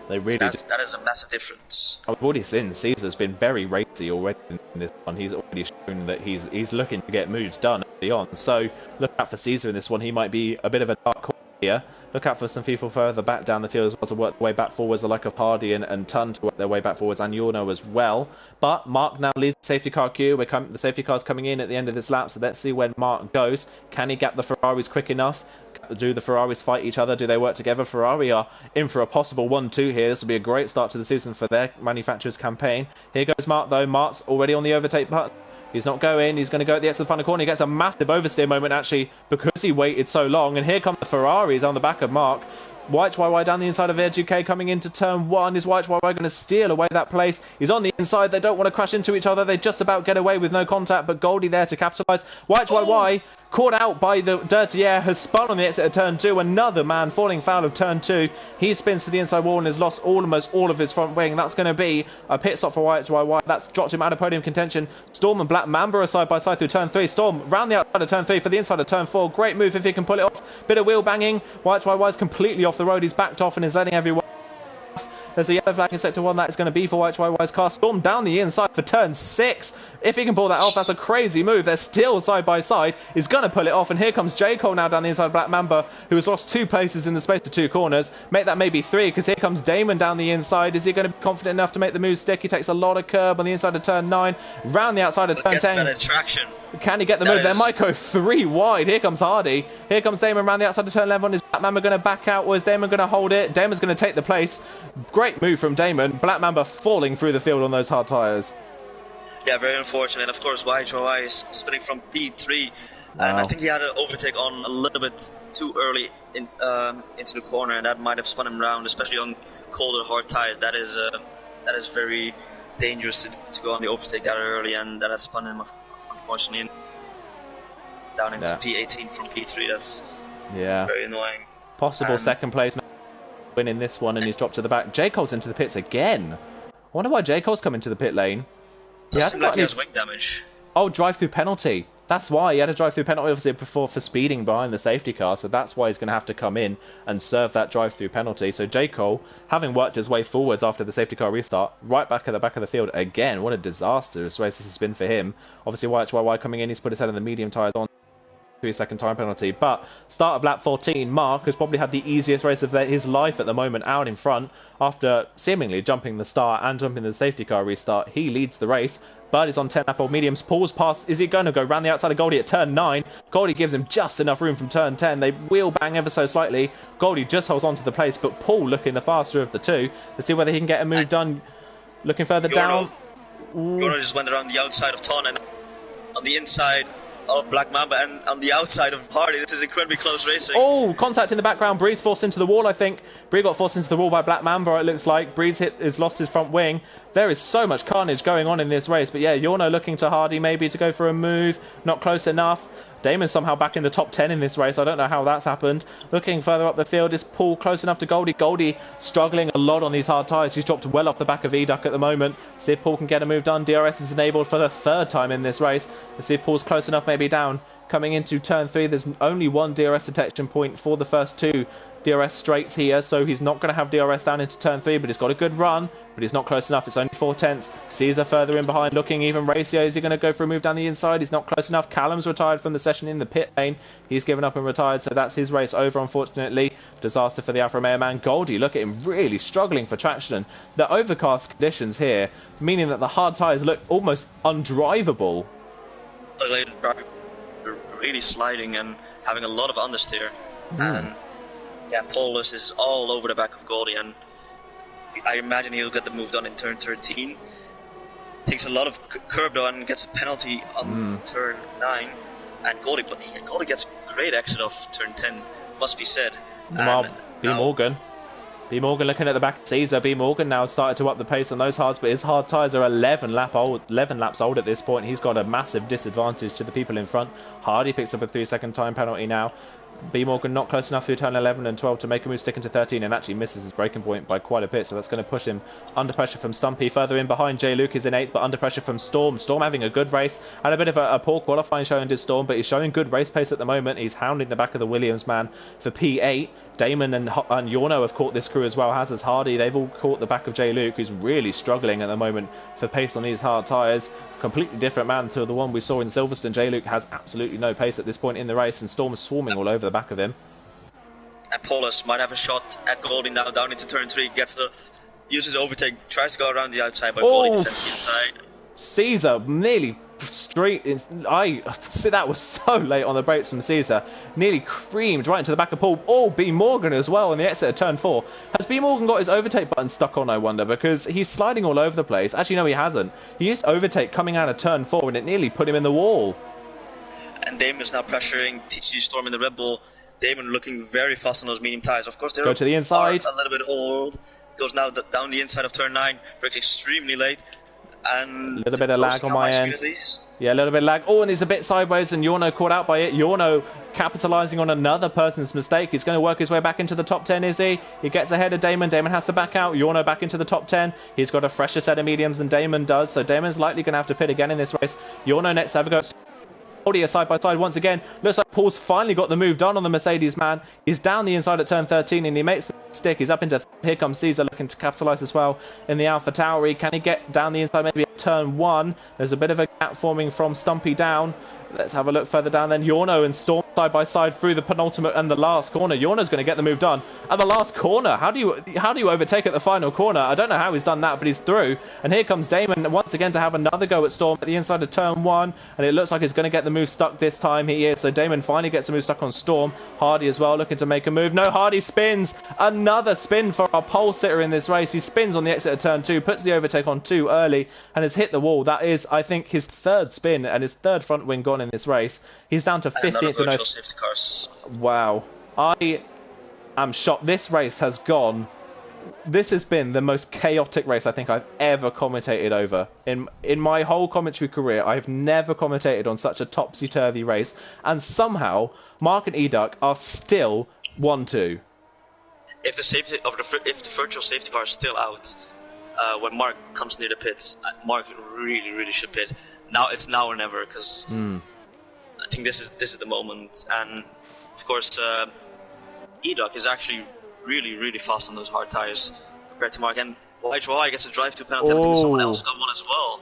They really that is a massive difference. I've already seen Caesar's been very racy already in this one. He's already shown that he's looking to get moves done early on. So look out for Caesar in this one. He might be a bit of a dark horse here. Look out for some people further back down the field as well to work their way back forwards, the like of Hardy and Tun to work their way back forwards, and Yorno as well. But Mark now leads the safety car queue. The safety car's coming in at the end of this lap, so let's see when Mark goes. Can he gap the Ferraris quick enough? Do the Ferraris fight each other? Do they work together? Ferrari are in for a possible 1-2 here. This will be a great start to the season for their manufacturer's campaign. Here goes Mark, though. Mark's already on the overtake button. He's not going. He's going to go at the exit of the final corner. He gets a massive oversteer moment, actually, because he waited so long. And here come the Ferraris on the back of Mark. YHY down the inside of EduK coming into turn 1. Is YHY going to steal away that place? He's on the inside. They don't want to crash into each other. They just about get away with no contact, but Goldie there to capitalise. YHY caught out by the dirty air, has spun on the exit of turn 2. Another man falling foul of turn 2. He spins to the inside wall and has lost almost all of his front wing. That's going to be a pit stop for YHY. That's dropped him out of podium contention. Storm and Black Mamba are side by side through turn 3. Storm round the outside of turn 3 for the inside of turn 4. Great move if he can pull it off. Bit of wheel banging. YHY is completely off the road. He's backed off and is letting everyone. There's a yellow flag in sector 1. That is going to be for YHY's car. Storm down the inside for turn 6. If he can pull that off, that's a crazy move. They're still side by side. He's going to pull it off. And here comes J. Cole now down the inside of Black Mamba, who has lost 2 places in the space of 2 corners. Make that maybe 3, because here comes Damon down the inside. Is he going to be confident enough to make the move stick? He takes a lot of curb on the inside of turn 9. Round the outside of turn 10. Better traction. Can he get the move? There might go 3 wide. Here comes Hardy. Here comes Damon around the outside of turn 11. Is Black Mamba going to back out, or is Damon going to hold it? Damon's going to take the place. Great move from Damon. Black Mamba falling through the field on those hard tyres. Yeah, very unfortunate. And of course, YHY is spinning from P3. And I think he had an overtake on a little bit too early into the corner, and that might have spun him around, especially on colder hard tyres. That is very dangerous to go on the overtake that early, and that has spun him, unfortunately, down into P18 from P3. That's very annoying. Possible second place win in this one, and he's dropped to the back. J. Cole's into the pits again. I wonder why J. Cole's come into the pit lane. He has wing damage. Oh, drive-through penalty. That's why he had a drive-through penalty, obviously, before for speeding behind the safety car. So that's why he's going to have to come in and serve that drive-through penalty. So J. Cole, having worked his way forwards after the safety car restart, right back at the back of the field again. What a disastrous race this has been for him. Obviously, YHY coming in, he's put his head on the medium tyres on. 3-second time penalty, but start of lap 14, Mark has probably had the easiest race of his life at the moment, out in front after seemingly jumping the start and jumping the safety car restart. He leads the race, but is on 10 lap old mediums. Paul's pass, is he going to go round the outside of Goldie at turn 9? Goldie gives him just enough room from turn 10. They wheel bang ever so slightly. Goldie just holds on to the place, but Paul looking the faster of the two. Let's see whether he can get a move done. Looking further down. Yorno just went around the outside of Ton and on the inside of Black Mamba and on the outside of Hardy. This is incredibly close racing. Oh, contact in the background. Breeze forced into the wall, I think. Bree got forced into the wall by Black Mamba, it looks like. Breeze has lost his front wing. There is so much carnage going on in this race. But yeah, Yorno looking to Hardy maybe to go for a move. Not close enough. Damon's somehow back in the top 10 in this race. I don't know how that's happened. Looking further up the field, is Paul close enough to Goldie? Goldie struggling a lot on these hard tyres. He's dropped well off the back of Educ at the moment. See if Paul can get a move done. DRS is enabled for the 3rd time in this race. Let's see if Paul's close enough, maybe down. Coming into turn 3, there's only one DRS detection point for the first 2 DRS straights here, so he's not going to have DRS down into turn 3, but he's got a good run, but he's not close enough. It's only 4/10. Caesar further in behind, looking even racier. Is he going to go for a move down the inside? He's not close enough. Callum's retired from the session in the pit lane. He's given up and retired, so that's his race over, unfortunately. Disaster for the Alfa Romeo man. Goldie, look at him, really struggling for traction. The overcast conditions here, meaning that the hard tyres look almost undrivable. Really sliding and having a lot of understeer. And yeah, Paulus is all over the back of Goldie, and I imagine he'll get the move done in turn 13. Takes a lot of curb though and gets a penalty on turn 9. And Goldie gets a great exit off turn 10, must be said. Well, B. Morgan looking at the back of Caesar. B. Morgan now started to up the pace on those hards, but his hard tyres are 11 laps old at this point. He's got a massive disadvantage to the people in front. Hardy picks up a 3-second time penalty now. B. Morgan not close enough through turn 11 and 12 to make a move, sticking to 13, and actually misses his braking point by quite a bit, so that's going to push him under pressure from Stumpy. Further in behind, Jay Luke is in 8th, but under pressure from Storm. Storm having a good race. Had a bit of a poor qualifying showing did Storm, but he's showing good race pace at the moment. He's hounding the back of the Williams man for P8. Damon and Yorno have caught this crew as well, as has Hardy. They've all caught the back of Jay Luke, who's really struggling at the moment for pace on these hard tyres. Completely different man to the one we saw in Silverstone. Jay Luke has absolutely no pace at this point in the race, and Storm is swarming all over the back of him. And Paulus might have a shot at Goldie now down into turn 3, uses overtake, tries to go around the outside, but Goldie defends the inside. Caesar nearly straight in. That was so late on the brakes from Caesar. Nearly creamed right into the back of Paul. B. Morgan as well on the exit of turn 4. Has B. Morgan got his overtake button stuck on, I wonder? Because he's sliding all over the place. Actually, no, he hasn't. He used overtake coming out of turn 4 and it nearly put him in the wall. And Damon is now pressuring TTG Storm in the Red Bull. Damon looking very fast on those medium tyres. Of course, they're go to the inside. A little bit old. Goes now down the inside of turn 9. Brakes extremely late. And a little bit of lag on my end. Yeah, a little bit of lag. And he's a bit sideways, and Yorno caught out by it. Yorno capitalising on another person's mistake. He's going to work his way back into the top 10, is he? He gets ahead of Damon. Damon has to back out. Yorno back into the top 10. He's got a fresher set of mediums than Damon does, so Damon's likely going to have to pit again in this race. Yorno next to have a go. Side by side once again. Looks like Paul's finally got the move done on the Mercedes man. He's down the inside at turn 13 and he makes the stick. He's up into here comes Caesar looking to capitalise as well in the Alpha Tauri. Can he get down the inside maybe at turn 1? There's a bit of a gap forming from Stumpy down. Let's have a look further down then. Yorno and Storm side by side through the penultimate and the last corner. Yorno's going to get the move done at the last corner. How do you overtake at the final corner? I don't know how he's done that, but he's through. And here comes Damon once again to have another go at Storm at the inside of turn 1, and it looks like he's going to get the move stuck this time. He is. So Damon finally gets a move stuck on Storm. Hardy as well looking to make a move. No, Hardy spins. Another spin for our pole sitter in this race. He spins on the exit of turn 2, puts the overtake on 2 early, and has hit the wall. That is, I think, his 3rd spin and his 3rd front wing gone in this race. He's down to 15th. Virtual safety cars. Wow. I am shocked. This race has gone. This has been the most chaotic race I think I've ever commentated over. In my whole commentary career, I've never commentated on such a topsy-turvy race. And somehow, Mark and Educk are still 1-2. If the virtual safety car is still out, when Mark comes near the pits, Mark really should pit. Now it's now or never, because I think this is the moment. And of course, Educk is actually really fast on those hard tires compared to Mark. And YHY gets a drive-to penalty. I think someone else got one as well.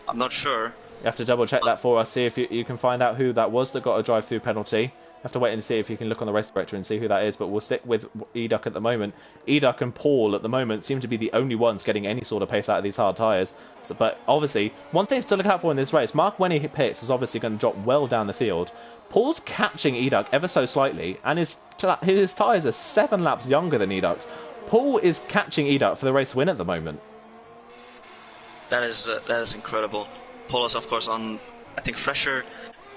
I'm not sure. You have to double check that for us. See if you can find out who that was that got a drive-through penalty. Have to wait and see if you can look on the race director and see who that is, but we'll stick with Educk at the moment. Educk and Paul at the moment seem to be the only ones getting any sort of pace out of these hard tyres. So, but obviously, one thing to look out for in this race, Mark, when he pits, is obviously going to drop well down the field. Paul's catching Educk ever so slightly, and his tyres are 7 laps younger than Educk's. Paul is catching Educk for the race win at the moment. That is incredible. Paul is, of course, on, I think, fresher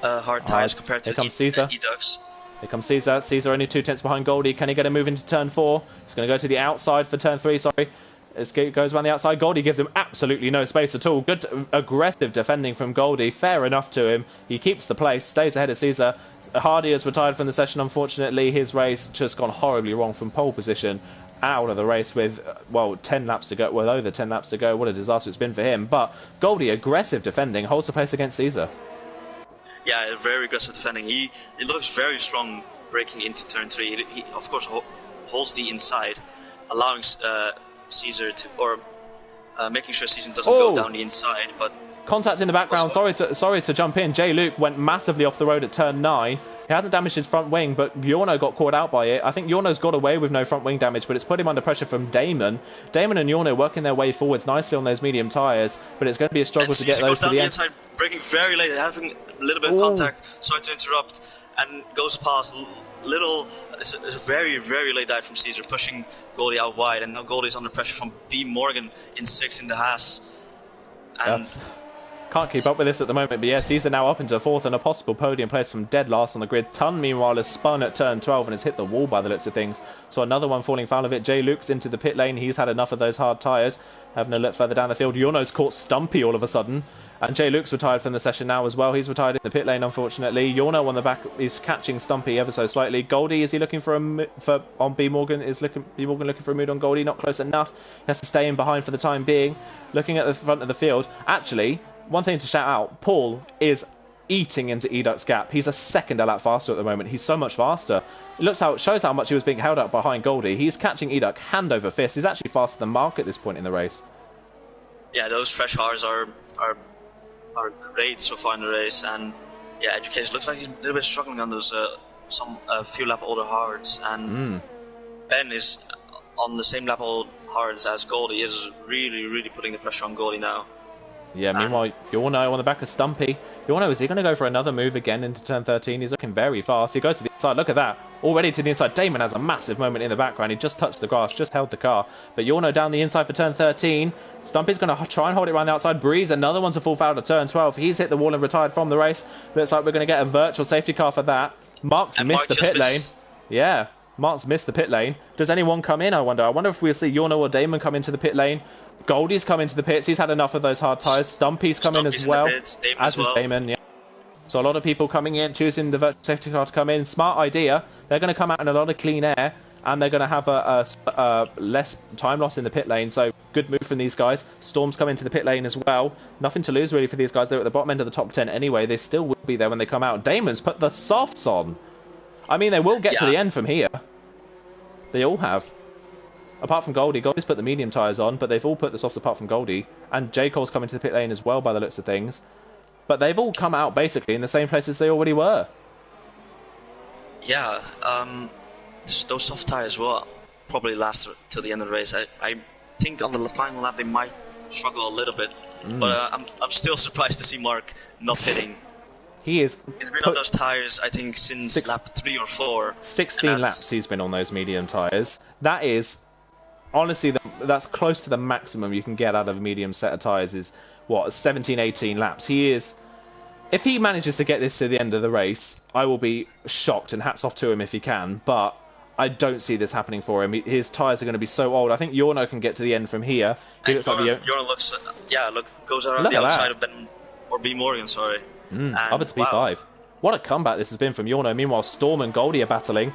hard tyres compared to Educk's. Here comes Caesar. Caesar only 2 tenths behind Goldie. Can he get a move into turn 4? He's going to go to the outside for turn 3, sorry. It goes around the outside. Goldie gives him absolutely no space at all. Good aggressive defending from Goldie. Fair enough to him. He keeps the place, stays ahead of Caesar. Hardy has retired from the session, unfortunately. His race just gone horribly wrong from pole position. Out of the race with, well, 10 laps to go. Well, over 10 laps to go. What a disaster it's been for him. But Goldie, aggressive defending, holds the place against Caesar. Yeah, very aggressive defending. He looks very strong breaking into turn 3. He of course holds the inside, allowing Caesar to, or making sure Caesar doesn't go down the inside. But contact in the background. Sorry to jump in. Jay Luke went massively off the road at turn 9. He hasn't damaged his front wing, but Yorno got caught out by it. I think Yorno's got away with no front wing damage, but it's put him under pressure from Damon. Damon and Yorno working their way forwards nicely on those medium tyres, but it's going to be a struggle to get those to the end. Inside, braking very late, having a little bit of contact. Sorry to interrupt, and goes past It's a very, very late dive from Caesar, pushing Goldie out wide, and now Goldie's under pressure from B. Morgan in 6th in the Haas. And can't keep up with this at the moment, but yeah, Caesar now up into 4th and a possible podium place from dead last on the grid. Ton, meanwhile, has spun at turn 12 and has hit the wall by the looks of things. So another one falling foul of it. Jay Luke's into the pit lane. He's had enough of those hard tyres. Having a look further down the field, Yorno's caught Stumpy all of a sudden. And Jay Luke's retired from the session now as well. He's retired in the pit lane, unfortunately. Yorno on the back is catching Stumpy ever so slightly. Goldie, is he looking for on B. Morgan? Is B. Morgan looking for a mood on Goldie? Not close enough. He has to stay in behind for the time being. Looking at the front of the field. Actually, one thing to shout out, Paul is eating into Eduk's gap. He's a second a lap faster at the moment. He's so much faster. It shows how much he was being held up behind Goldie. He's catching Eduk hand over fist. He's actually faster than Mark at this point in the race. Yeah, those fresh hards are great so far in the race, and yeah, Education looks like he's a little bit struggling on those few lap older hards, and Ben is on the same lap old hards as Goldie. Is really putting the pressure on Goldie now. Yeah, meanwhile, Yorno on the back of Stumpy. Yorno, is he going to go for another move again into turn 13? He's looking very fast. He goes to the inside. Look at that. Already to the inside. Damon has a massive moment in the background. He just touched the grass, just held the car. But Yorno down the inside for turn 13. Stumpy's going to try and hold it around the outside. Breeze, another one to fall foul at turn 12. He's hit the wall and retired from the race. Looks like we're going to get a virtual safety car for that. Mark's missed the pit lane. Yeah, Mark's missed the pit lane. Does anyone come in, I wonder? I wonder if we'll see Yorno or Damon come into the pit lane. Goldie's come into the pits. He's had enough of those hard tyres. Stumpy's come in as well. As is Damon, yeah. So a lot of people coming in, choosing the virtual safety car to come in. Smart idea. They're going to come out in a lot of clean air, and they're going to have a less time loss in the pit lane. So good move from these guys. Storm's come into the pit lane as well. Nothing to lose really for these guys. They're at the bottom end of the top 10 anyway. They still will be there when they come out. Damon's put the softs on. I mean, they will get to the end from here. They all have. Apart from Goldie. Goldie's put the medium tyres on, but they've all put the softs apart from Goldie. And J. Cole's come into the pit lane as well by the looks of things. But they've all come out basically in the same places they already were. Yeah, those soft tyres will probably last till the end of the race. I think on the final lap they might struggle a little bit. But I'm still surprised to see Mark not hitting. He is. He's been on those tyres, I think, since lap 3 or 4. 16 laps he's been on those medium tyres. That is... Honestly, that's close to the maximum you can get out of a medium set of tyres is, what, 17, 18 laps. He is... If he manages to get this to the end of the race, I will be shocked, and hats off to him if he can, but I don't see this happening for him. His tyres are going to be so old. I think Yorno can get to the end from here. He looks like Yorno looks... goes around the outside of Ben... Or B. Morgan, sorry. Up to P5. What a comeback this has been from Yorno. Meanwhile, Storm and Goldie are battling.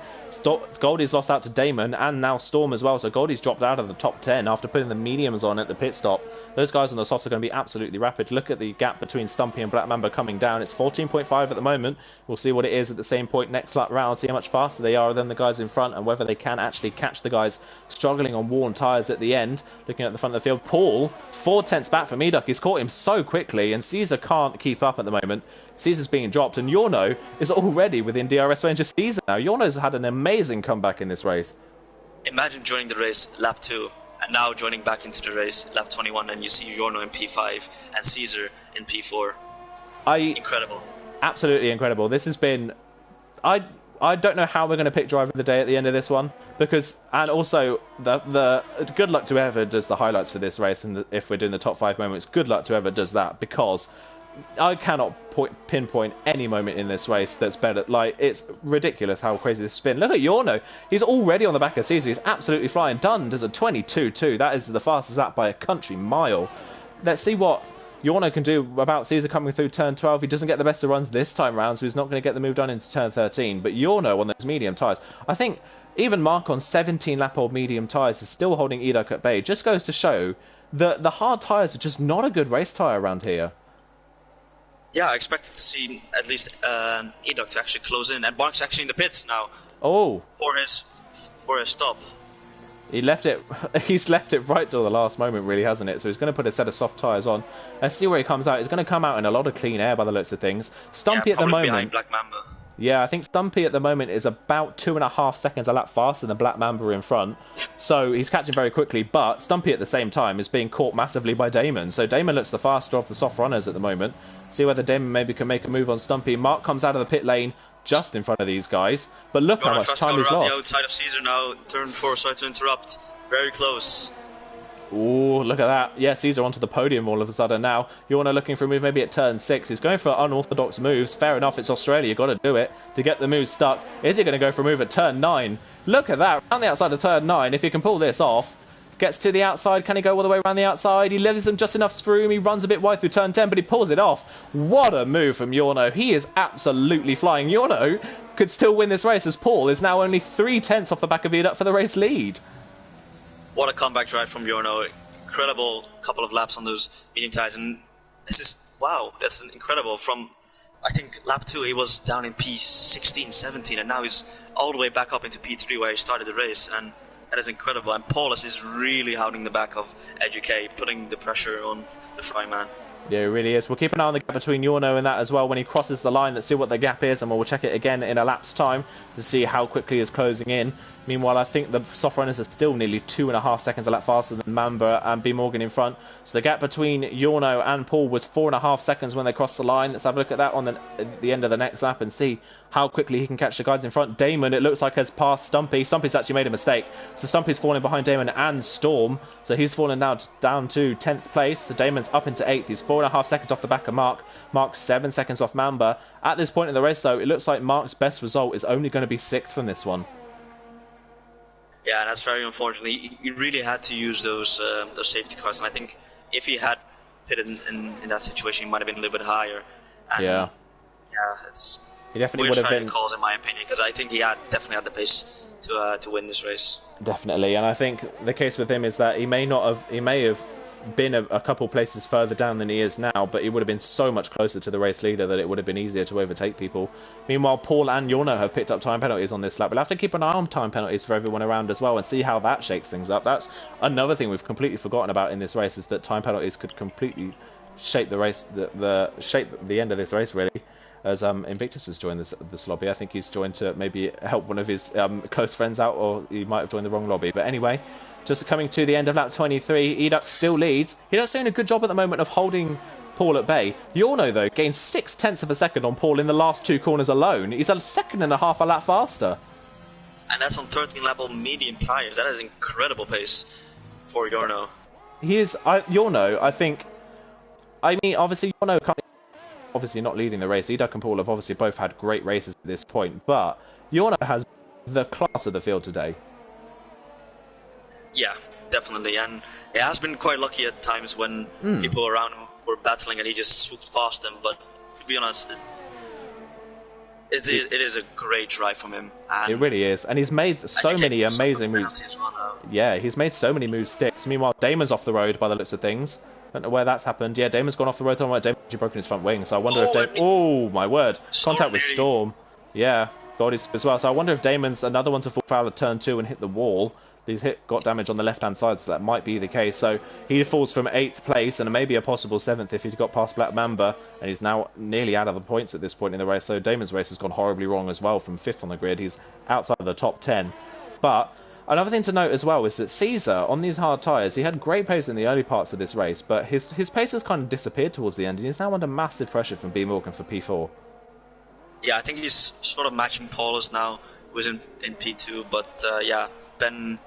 Goldie's lost out to Damon, and now Storm as well. So Goldie's dropped out of the top 10 after putting the mediums on at the pit stop. Those guys on the softs are going to be absolutely rapid. Look at the gap between Stumpy and Black Mamba coming down. It's 14.5 at the moment. We'll see what it is at the same point next lap round. See how much faster they are than the guys in front, and whether they can actually catch the guys struggling on worn tyres at the end. Looking at the front of the field, Paul, 4 tenths back from Eduk. He's caught him so quickly, and Caesar can't keep up at the moment. Caesar's being dropped, and Yorno is already within DRS range of Caesar now. Yorno's had an amazing comeback in this race. Imagine joining the race lap 2, and now joining back into the race lap 21, and you see Yorno in P5 and Caesar in P4. Incredible. Absolutely incredible. This has been... I don't know how we're going to pick driver of the day at the end of this one, because... And also, the good luck to whoever does the highlights for this race, and if we're doing the top 5 moments, good luck to whoever does that, because... I cannot pinpoint any moment in this race that's better. Like, it's ridiculous how crazy this has been. Look at Yorno. He's already on the back of Caesar. He's absolutely flying. Dunn does a 22.2. That is the fastest lap by a country mile. Let's see what Yorno can do about Caesar coming through turn 12. He doesn't get the best of runs this time round, so he's not going to get the move done into turn 13. But Yorno on those medium tyres, I think even Mark on 17-lap-old medium tyres is still holding Eduk at bay. Just goes to show that the hard tyres are just not a good race tyre around here. Yeah, I expected to see at least Eduk to actually close in, and Mark's actually in the pits now. Oh. For his for a stop. He left it. He's left it right till the last moment, really, hasn't it? So he's going to put a set of soft tyres on. Let's see where he comes out. He's going to come out in a lot of clean air by the looks of things. Stumpy at the moment. Behind Black Mamba. Yeah, I think Stumpy at the moment is about 2.5 seconds a lap faster than Black Mamba in front. So he's catching very quickly, but Stumpy at the same time is being caught massively by Damon. So Damon looks the faster of the soft runners at the moment. See whether Damon maybe can make a move on Stumpy. Mark comes out of the pit lane just in front of these guys. But look how much time he's lost. The outside of Caesar now, turn 4, sorry to interrupt. Very close. Ooh, look at that. Yeah, Caesar onto the podium all of a sudden now. Yorno looking for a move maybe at turn 6. He's going for unorthodox moves. Fair enough, it's Australia. You've got to do it to get the move stuck. Is he going to go for a move at turn 9? Look at that. Around the outside of turn 9. If he can pull this off. Gets to the outside. Can he go all the way around the outside? He leaves him just enough room. He runs a bit wide through turn 10, but he pulls it off. What a move from Yorno. He is absolutely flying. Yorno could still win this race as Paul is now only 3/10 off the back of Viaduct for the race lead. What a comeback drive from Yorno. Incredible couple of laps on those medium tyres, and this is, wow, that's incredible. From, I think, lap 2 he was down in P16, 17, and now he's all the way back up into P3 where he started the race, and that is incredible. And Paulus is really holding the back of Educate, putting the pressure on the Fryman. Yeah, it really is. We'll keep an eye on the gap between Yorno and that as well when he crosses the line. Let's see what the gap is, and we'll check it again in a lap's time to see how quickly he's closing in. Meanwhile, I think the soft runners are still nearly 2.5 seconds a lap faster than Mamba and B. Morgan in front. So the gap between Yorno and Paul was 4.5 seconds when they crossed the line. Let's have a look at that on the end of the next lap and see how quickly he can catch the guys in front. Damon, it looks like, has passed Stumpy. Stumpy's actually made a mistake. So Stumpy's falling behind Damon and Storm. So he's fallen now down to 10th place. So Damon's up into 8th. He's 4.5 seconds off the back of Mark. Mark's 7 seconds off Mamba. At this point in the race, though, it looks like Mark's best result is only going to be 6th from this one. Yeah, that's very unfortunate. He really had to use those safety cars, and I think if he had pitted in that situation, he might have been a little bit higher. And yeah, it's he definitely would have been calls, in my opinion, because I think he definitely had the pace to win this race. Definitely, and I think the case with him is that he may have been a couple places further down than he is now, but he would have been so much closer to the race leader that it would have been easier to overtake people. Meanwhile, Paul and Yorno have picked up time penalties on this lap. We'll have to keep an eye on time penalties for everyone around as well and see how that shakes things up. That's another thing we've completely forgotten about in this race, is that time penalties could completely shape the race, shape the end of this race, really. As Invictus has joined this lobby. I think he's joined to maybe help one of his close friends out, or he might have joined the wrong lobby. But anyway, just coming to the end of lap 23, Edux still leads. Edux doing a good job at the moment of holding Paul at bay. Yorno, though, gained 0.6 of a second on Paul in the last 2 corners alone. He's a 1.5 a lap faster. And that's on 13 lap of medium tyres. That is incredible pace for Yorno. He is, Yorno, I think, I mean, obviously Yorno can't, obviously not leading the race. Edux and Paul have obviously both had great races at this point, but Yorno has the class of the field today. Yeah, definitely, and he has been quite lucky at times when people around him were battling and he just swooped past them, but to be honest, it is a great drive from him. And it really is, and he's made so many amazing moves. Yeah, he's made so many moves sticks. Meanwhile, Damon's off the road by the looks of things. Don't know where that's happened. Yeah, Damon's gone off the road. Damon's actually broken his front wing, so I wonder if oh my word, contact with Storm. Yeah, God is as well. So I wonder if Damon's another one to fall foul at turn 2 and hit the wall. He's got damage on the left-hand side, so that might be the case. So he falls from 8th place and maybe a possible 7th if he'd got past Black Mamba, and he's now nearly out of the points at this point in the race. So Damon's race has gone horribly wrong as well, from 5th on the grid. He's outside of the top 10. But another thing to note as well is that Caesar, on these hard tyres, he had great pace in the early parts of this race, but his pace has kind of disappeared towards the end, and he's now under massive pressure from B. Morgan for P4. Yeah, I think he's sort of matching Paulus now, who's in P2, but yeah, Ben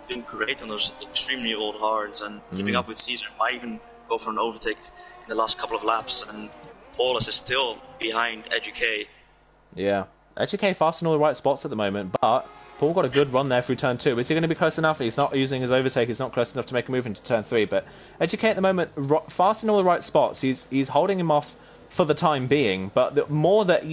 doing great on those extremely old hards, and keeping up with Caesar. Might even go for an overtake in the last couple of laps, and Paulus is still behind Educate. Yeah, Educate fast in all the right spots at the moment, but Paul got a good run there through turn 2. Is he going to be close enough? He's not using his overtake. He's not close enough to make a move into turn 3, but Educate at the moment fast in all the right spots. He's holding him off for the time being, but the more that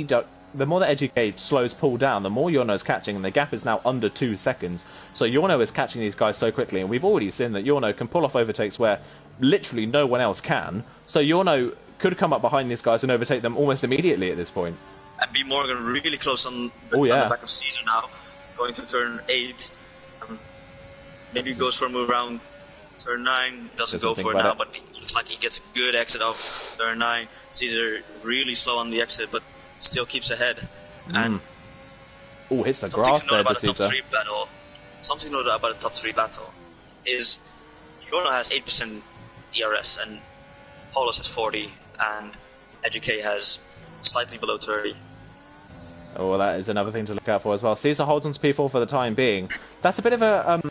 Educate slows Paul down, the more Yorno's catching, and the gap is now under 2 seconds. So Yorno is catching these guys so quickly, and we've already seen that Yorno can pull off overtakes where literally no one else can. So Yorno could come up behind these guys and overtake them almost immediately at this point. And B. Morgan really close on the back of Caesar now. going to turn 8. Maybe he goes for a move around turn 9. Doesn't go for it now, but it looks like he gets a good exit off turn 9. Caesar really slow on the exit, but still keeps ahead. And hits the grass there, Caesar. Something to know about the top 3 battle is Yorno has 8% ERS and Paulus has 40 and Educate has slightly below 30. Oh, well, that is another thing to look out for as well. Caesar holds on to P4 for the time being. That's a bit of a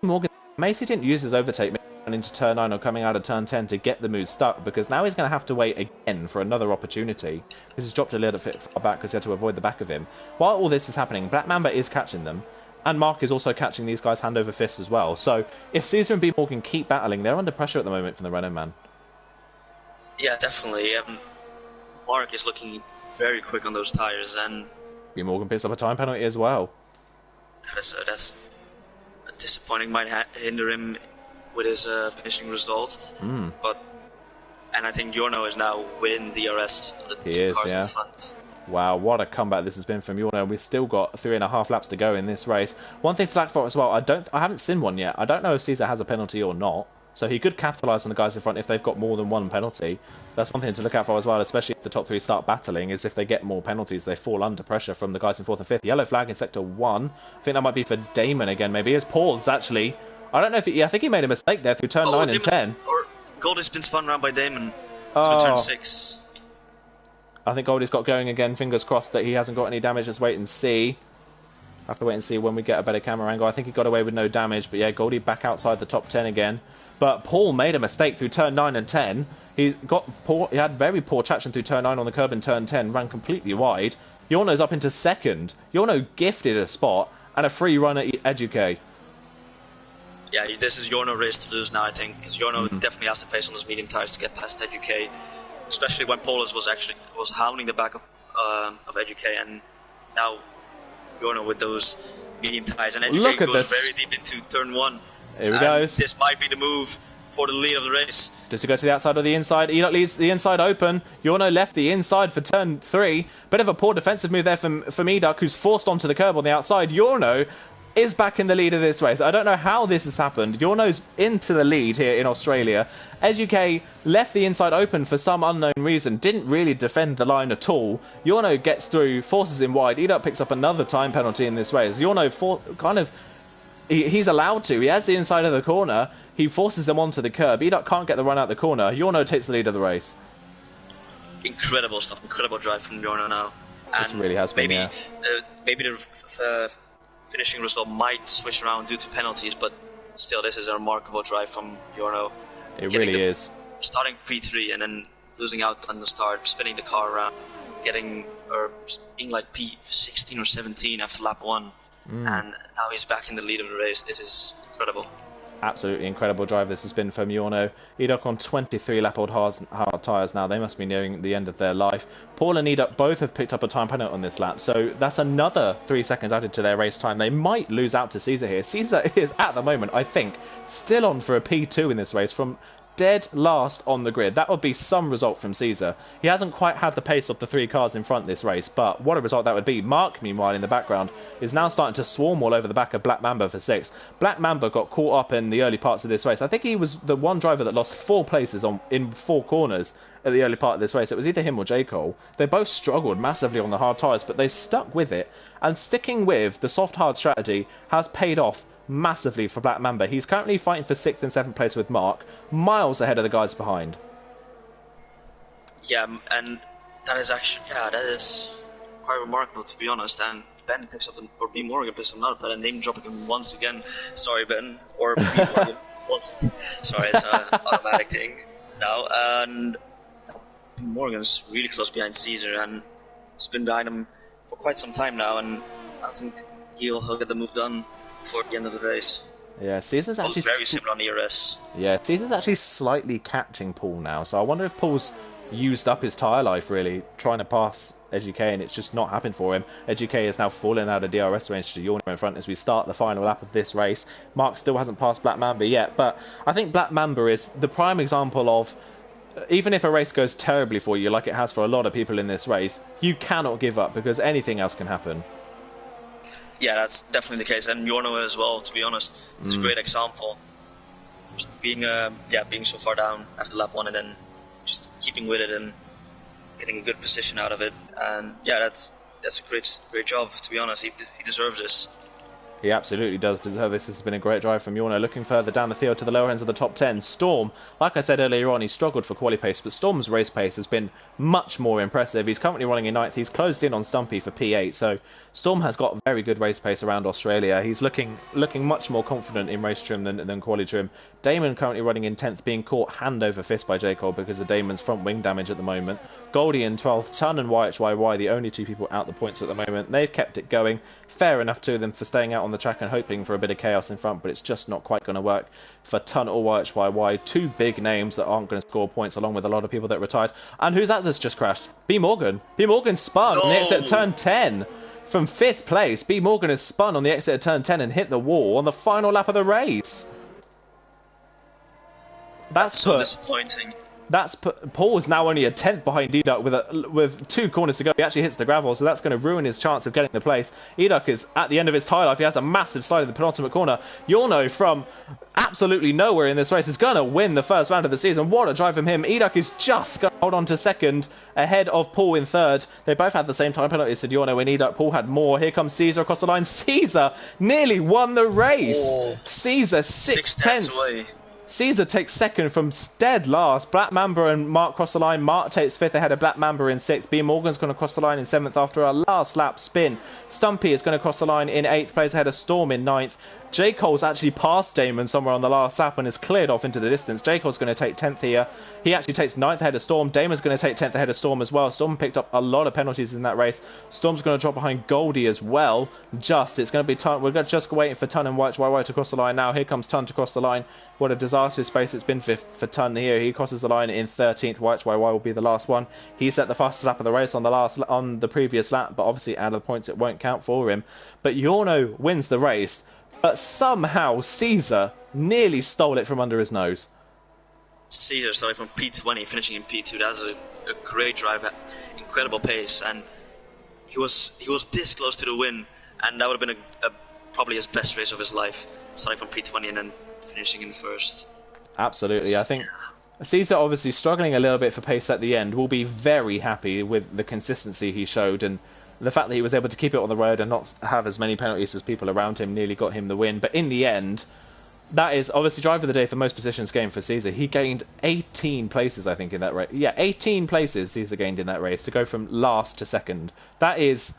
Morgan. Macy didn't use his overtake into turn 9 or coming out of turn 10 to get the move stuck, because now he's going to have to wait again for another opportunity, because he's dropped a little bit far back because he had to avoid the back of him. While all this is happening, Black Mamba is catching them, and Mark is also catching these guys hand over fist as well. So if Caesar and B Morgan keep battling, they're under pressure at the moment from the Renault man. Yeah, definitely. Mark is looking very quick on those tires, and B Morgan picks up a time penalty as well. That's disappointing, might hinder him with his finishing result. And I think Yorno is now within the DRS of the two cars in front. Wow, what a comeback this has been from Yorno. We've still got 3.5 laps to go in this race. One thing to look for as well, I haven't seen one yet. I don't know if Caesar has a penalty or not. So he could capitalise on the guys in front if they've got more than one penalty. That's one thing to look out for as well, especially if the top 3 start battling, is if they get more penalties, they fall under pressure from the guys in 4th and 5th. Yellow flag in Sector 1. I think that might be for Damon again, maybe. It's Paul's, actually. I don't know if I think he made a mistake there through turn 9 and 10. Goldie's been spun around by Damon through turn 6. I think Goldie's got going again. Fingers crossed that he hasn't got any damage. Let's wait and see. I have to wait and see when we get a better camera angle. I think he got away with no damage, but yeah, Goldie back outside the top 10 again. But Paul made a mistake through turn 9 and 10. He had very poor traction through turn 9 on the curb and turn 10, ran completely wide. Yorno's up into 2nd. Yorno gifted a spot and a free run at Educate. Yeah, this is Yorno race to lose now, I think, because Yorno definitely has to place on those medium tires to get past Educate, especially when Paulus was hounding the back of Educate, and now Yorno with those medium tires, and Educate goes very deep into turn 1. Here we go. This might be the move for the lead of the race. Does he go to the outside or the inside? Enoch leaves the inside open. Yorno left the inside for turn 3. Bit of a poor defensive move there from Eduk, who's forced onto the curb on the outside. Yorno is back in the lead of this race. I don't know how this has happened. Yorno's into the lead here in Australia. Educate left the inside open for some unknown reason. Didn't really defend the line at all. Yorno gets through, forces him wide. Eduk picks up another time penalty in this race. Yorno he's allowed to. He has the inside of the corner. He forces him onto the curb. Eduk can't get the run out the corner. Yorno takes the lead of the race. Incredible stuff. Incredible drive from Yorno now. This really has been, maybe the finishing result might switch around due to penalties, but still, this is a remarkable drive from Yorno. It really is. Starting P3 and then losing out on the start, spinning the car around, being like P16 or 17 after lap 1. And now he's back in the lead of the race. This is incredible. Absolutely incredible drive this has been from Yorno. Eduk on 23 lap-old hard tyres now. They must be nearing the end of their life. Paul and Eduk both have picked up a time penalty on this lap, so that's another 3 seconds added to their race time. They might lose out to Caesar here. Caesar is, at the moment, I think, still on for a P2 in this race from dead last on the grid. That would be some result from Caesar. He hasn't quite had the pace of the 3 cars in front this race, but what a result that would be. Mark, meanwhile, in the background, is now starting to swarm all over the back of Black Mamba for 6. Black Mamba got caught up in the early parts of this race. I think he was the one driver that lost 4 places in 4 corners at the early part of this race. It was either him or J. Cole. They both struggled massively on the hard tyres, but they've stuck with it, and sticking with the soft-hard strategy has paid off massively for Black Mamba. He's currently fighting for 6th and 7th place with Mark, miles ahead of the guys behind. Yeah, and that is quite remarkable, to be honest. And Ben picks up, or B Morgan picks up another Ben, name dropping him once again. Sorry, Ben, or B Morgan once. Sorry, it's an automatic thing now. And B Morgan's really close behind Caesar, and it's been behind him for quite some time now. And I think he'll get the move done before the end of the race. Yeah, Caesar's actually very similar on ERS. Yeah, Caesar's actually slightly catching Paul now, so I wonder if Paul's used up his tyre life really, trying to pass Educate, and it's just not happened for him. Educate is now falling out of DRS range to Yorno in front as we start the final lap of this race. Mark still hasn't passed Black Mamba yet, but I think Black Mamba is the prime example of, even if a race goes terribly for you, like it has for a lot of people in this race, you cannot give up, because anything else can happen. Yeah, that's definitely the case, and Yorno as well. To be honest, it's a great example. Just being so far down after lap 1 and then just keeping with it and getting a good position out of it. And yeah, that's a great job. To be honest, he deserves this. He absolutely does deserve this. This has been a great drive from Yorno. Looking further down the field to the lower ends of the top 10. Storm, like I said earlier on, he struggled for quali pace, but Storm's race pace has been much more impressive. He's currently running in 9th. He's closed in on Stumpy for P8, so Storm has got very good race pace around Australia. He's looking much more confident in race trim than quali trim. Damon currently running in 10th, being caught hand over fist by J. Cole because of Damon's front wing damage at the moment. Goldie in 12th, Ton and YHYY, the only two people out the points at the moment. They've kept it going. Fair enough to them for staying out on the track and hoping for a bit of chaos in front, but it's just not quite going to work for Ton or YHYY. Two big names that aren't going to score points, along with a lot of people that retired. And who's that that's just crashed? B. Morgan. B. Morgan spun on the exit at turn 10. From 5th place, B. Morgan has spun on the exit at turn 10 and hit the wall on the final lap of the race. That's so disappointing. Paul is now only a 10th behind Eduk with 2 corners to go. He actually hits the gravel, so that's going to ruin his chance of getting the place. Eduk is at the end of his tyre life. He has a massive slide in the penultimate corner. Yorno from absolutely nowhere in this race is going to win the first round of the season. What a drive from him. Eduk is just going to hold on to 2nd ahead of Paul in 3rd. They both had the same time penalties to Yorno and Eduk. Paul had more. Here comes Caesar across the line. Caesar nearly won the race. Oh, Caesar 6/10 away. Caesar takes 2nd from Stead last. Black Mamba and Mark cross the line. Mark takes 5th ahead of Black Mamba in 6th. B. Morgan's going to cross the line in 7th after a last lap spin. Stumpy is going to cross the line in 8th place ahead of Storm in 9th. J. Cole's actually passed Damon somewhere on the last lap and has cleared off into the distance. J. Cole's going to take 10th here. He actually takes 9th ahead of Storm. Damon's going to take 10th ahead of Storm as well. Storm picked up a lot of penalties in that race. Storm's going to drop behind Goldie as well. It's going to be Ton. We're just waiting for Ton and YHYY to cross the line now. Here comes Ton to cross the line. What a disastrous space it's been for Ton here. He crosses the line in 13th. YHYY will be the last one. He set the fastest lap of the race on the previous lap, but obviously out of the points it won't count for him. But Yorno wins the race. But somehow Caesar nearly stole it from under his nose. Caesar starting from P20, finishing in P2. That's a great drive, incredible pace, and he was this close to the win, and that would have been probably his best race of his life, starting from P20 and then finishing in 1st. Absolutely, I think Caesar, obviously struggling a little bit for pace at the end, will be very happy with the consistency he showed and the fact that he was able to keep it on the road and not have as many penalties as people around him nearly got him the win. But in the end, that is obviously driver of the day for most positions gained for Caesar. He gained 18 places, I think, in that race. Yeah, 18 places Caesar gained in that race to go from last to 2nd. That is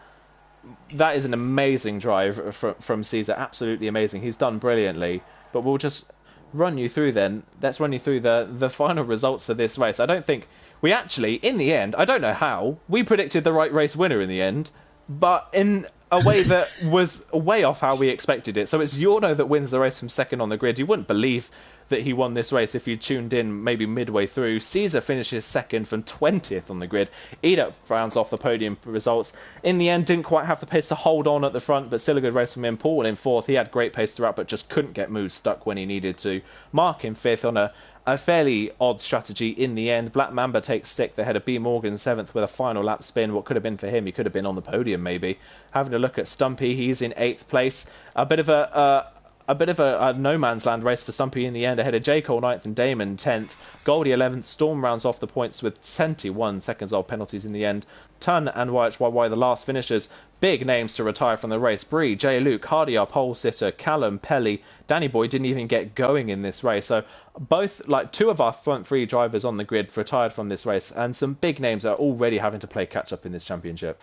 an amazing drive from Caesar. Absolutely amazing. He's done brilliantly. But we'll just run you through then. Let's run you through the final results for this race. I don't think we actually, in the end, I don't know how, we predicted the right race winner in the end, but in a way that was way off how we expected it. So it's Yorno that wins the race from 2nd on the grid. You wouldn't believe that he won this race if you tuned in maybe midway through. Caesar finishes 2nd from 20th on the grid. Eduk rounds off the podium results. In the end, didn't quite have the pace to hold on at the front, but still a good race from him. Paul in 4th. He had great pace throughout, but just couldn't get moves stuck when he needed to. Mark in 5th on a fairly odd strategy in the end. Black Mamba takes 6th ahead of B. Morgan 7th with a final lap spin. What could have been for him, he could have been on the podium maybe. Having a look at Stumpy, he's in 8th place. A bit of a no man's land race for Stumpy in the end, ahead of J. Cole 9th and Damon 10th. Goldie 11th. Storm rounds off the points with 21 seconds of penalties in the end. Ton and YHYY the last finishers. Big names to retire from the race. Bree, J. Luke, Hardy, our pole sitter, Callum, Pelly, Danny Boy didn't even get going in this race. So both, like, 2 of our front 3 drivers on the grid retired from this race, and some big names are already having to play catch up in this championship.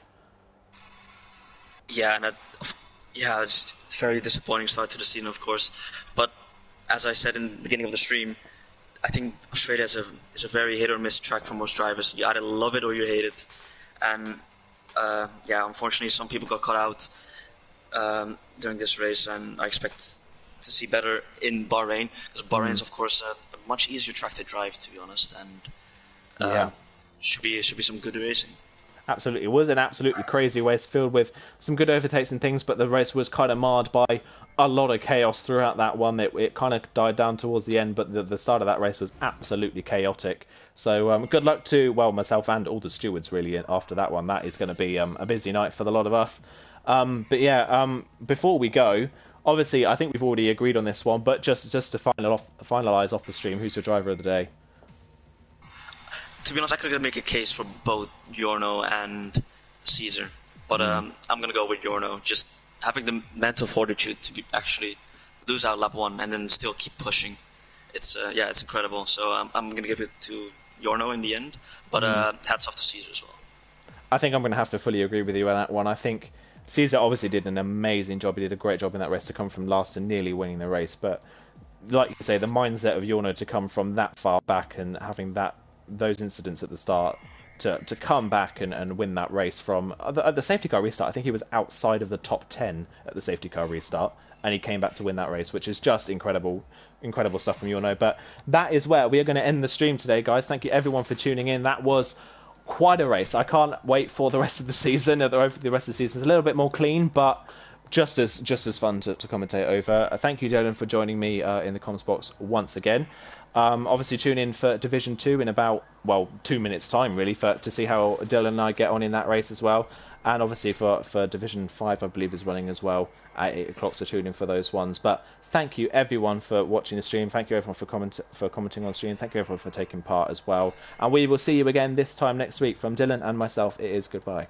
Yeah, and it's very disappointing start to the season, of course. But as I said in the beginning of the stream, I think Australia is a very hit or miss track for most drivers. You either love it or you hate it. And unfortunately, some people got caught out during this race, and I expect to see better in Bahrain, because Bahrain is, of course, a much easier track to drive, to be honest, and should be some good racing. Absolutely. It was an absolutely crazy race filled with some good overtakes and things, but the race was kind of marred by a lot of chaos throughout that one. It kind of died down towards the end, but the start of that race was absolutely chaotic. So good luck to, well, myself and all the stewards, really, after that one. That is going to be a busy night for a lot of us. But yeah, before we go, obviously I think we've already agreed on this one, but just to finalize off the stream, who's your driver of the day? To be honest, I could make a case for both Yorno and Caesar, but I'm gonna go with Yorno. Just having the mental fortitude to actually lose out lap one and then still keep pushing. It's yeah, it's incredible. So I'm gonna give it to Yorno in the end, but hats off to Caesar as well. I think I'm going to have to fully agree with you on that one. I think Caesar obviously did an amazing job. He did a great job in that race to come from last and nearly winning the race. But like you say, the mindset of Yorno to come from that far back and having those incidents at the start to come back and win that race from at the safety car restart. I think he was outside of the top 10 at the safety car restart, and he came back to win that race, which is just incredible stuff from Yorno. But that is where we are going to end the stream today, guys. Thank you everyone for tuning in. That was quite a race. I can't wait for the rest of the season. The rest of the season is a little bit more clean, but just as fun to commentate over. Thank you, Dylan, for joining me in the comms box once again. Obviously, tune in for Division 2 in about 2 minutes' time, really, to see how Dylan and I get on in that race as well. And obviously for Division 5, I believe, is running as well at 8 o'clock, so tune in for those ones. But thank you, everyone, for watching the stream. Thank you, everyone, for commenting on the stream. Thank you, everyone, for taking part as well. And we will see you again this time next week. From Dylan and myself, it is goodbye.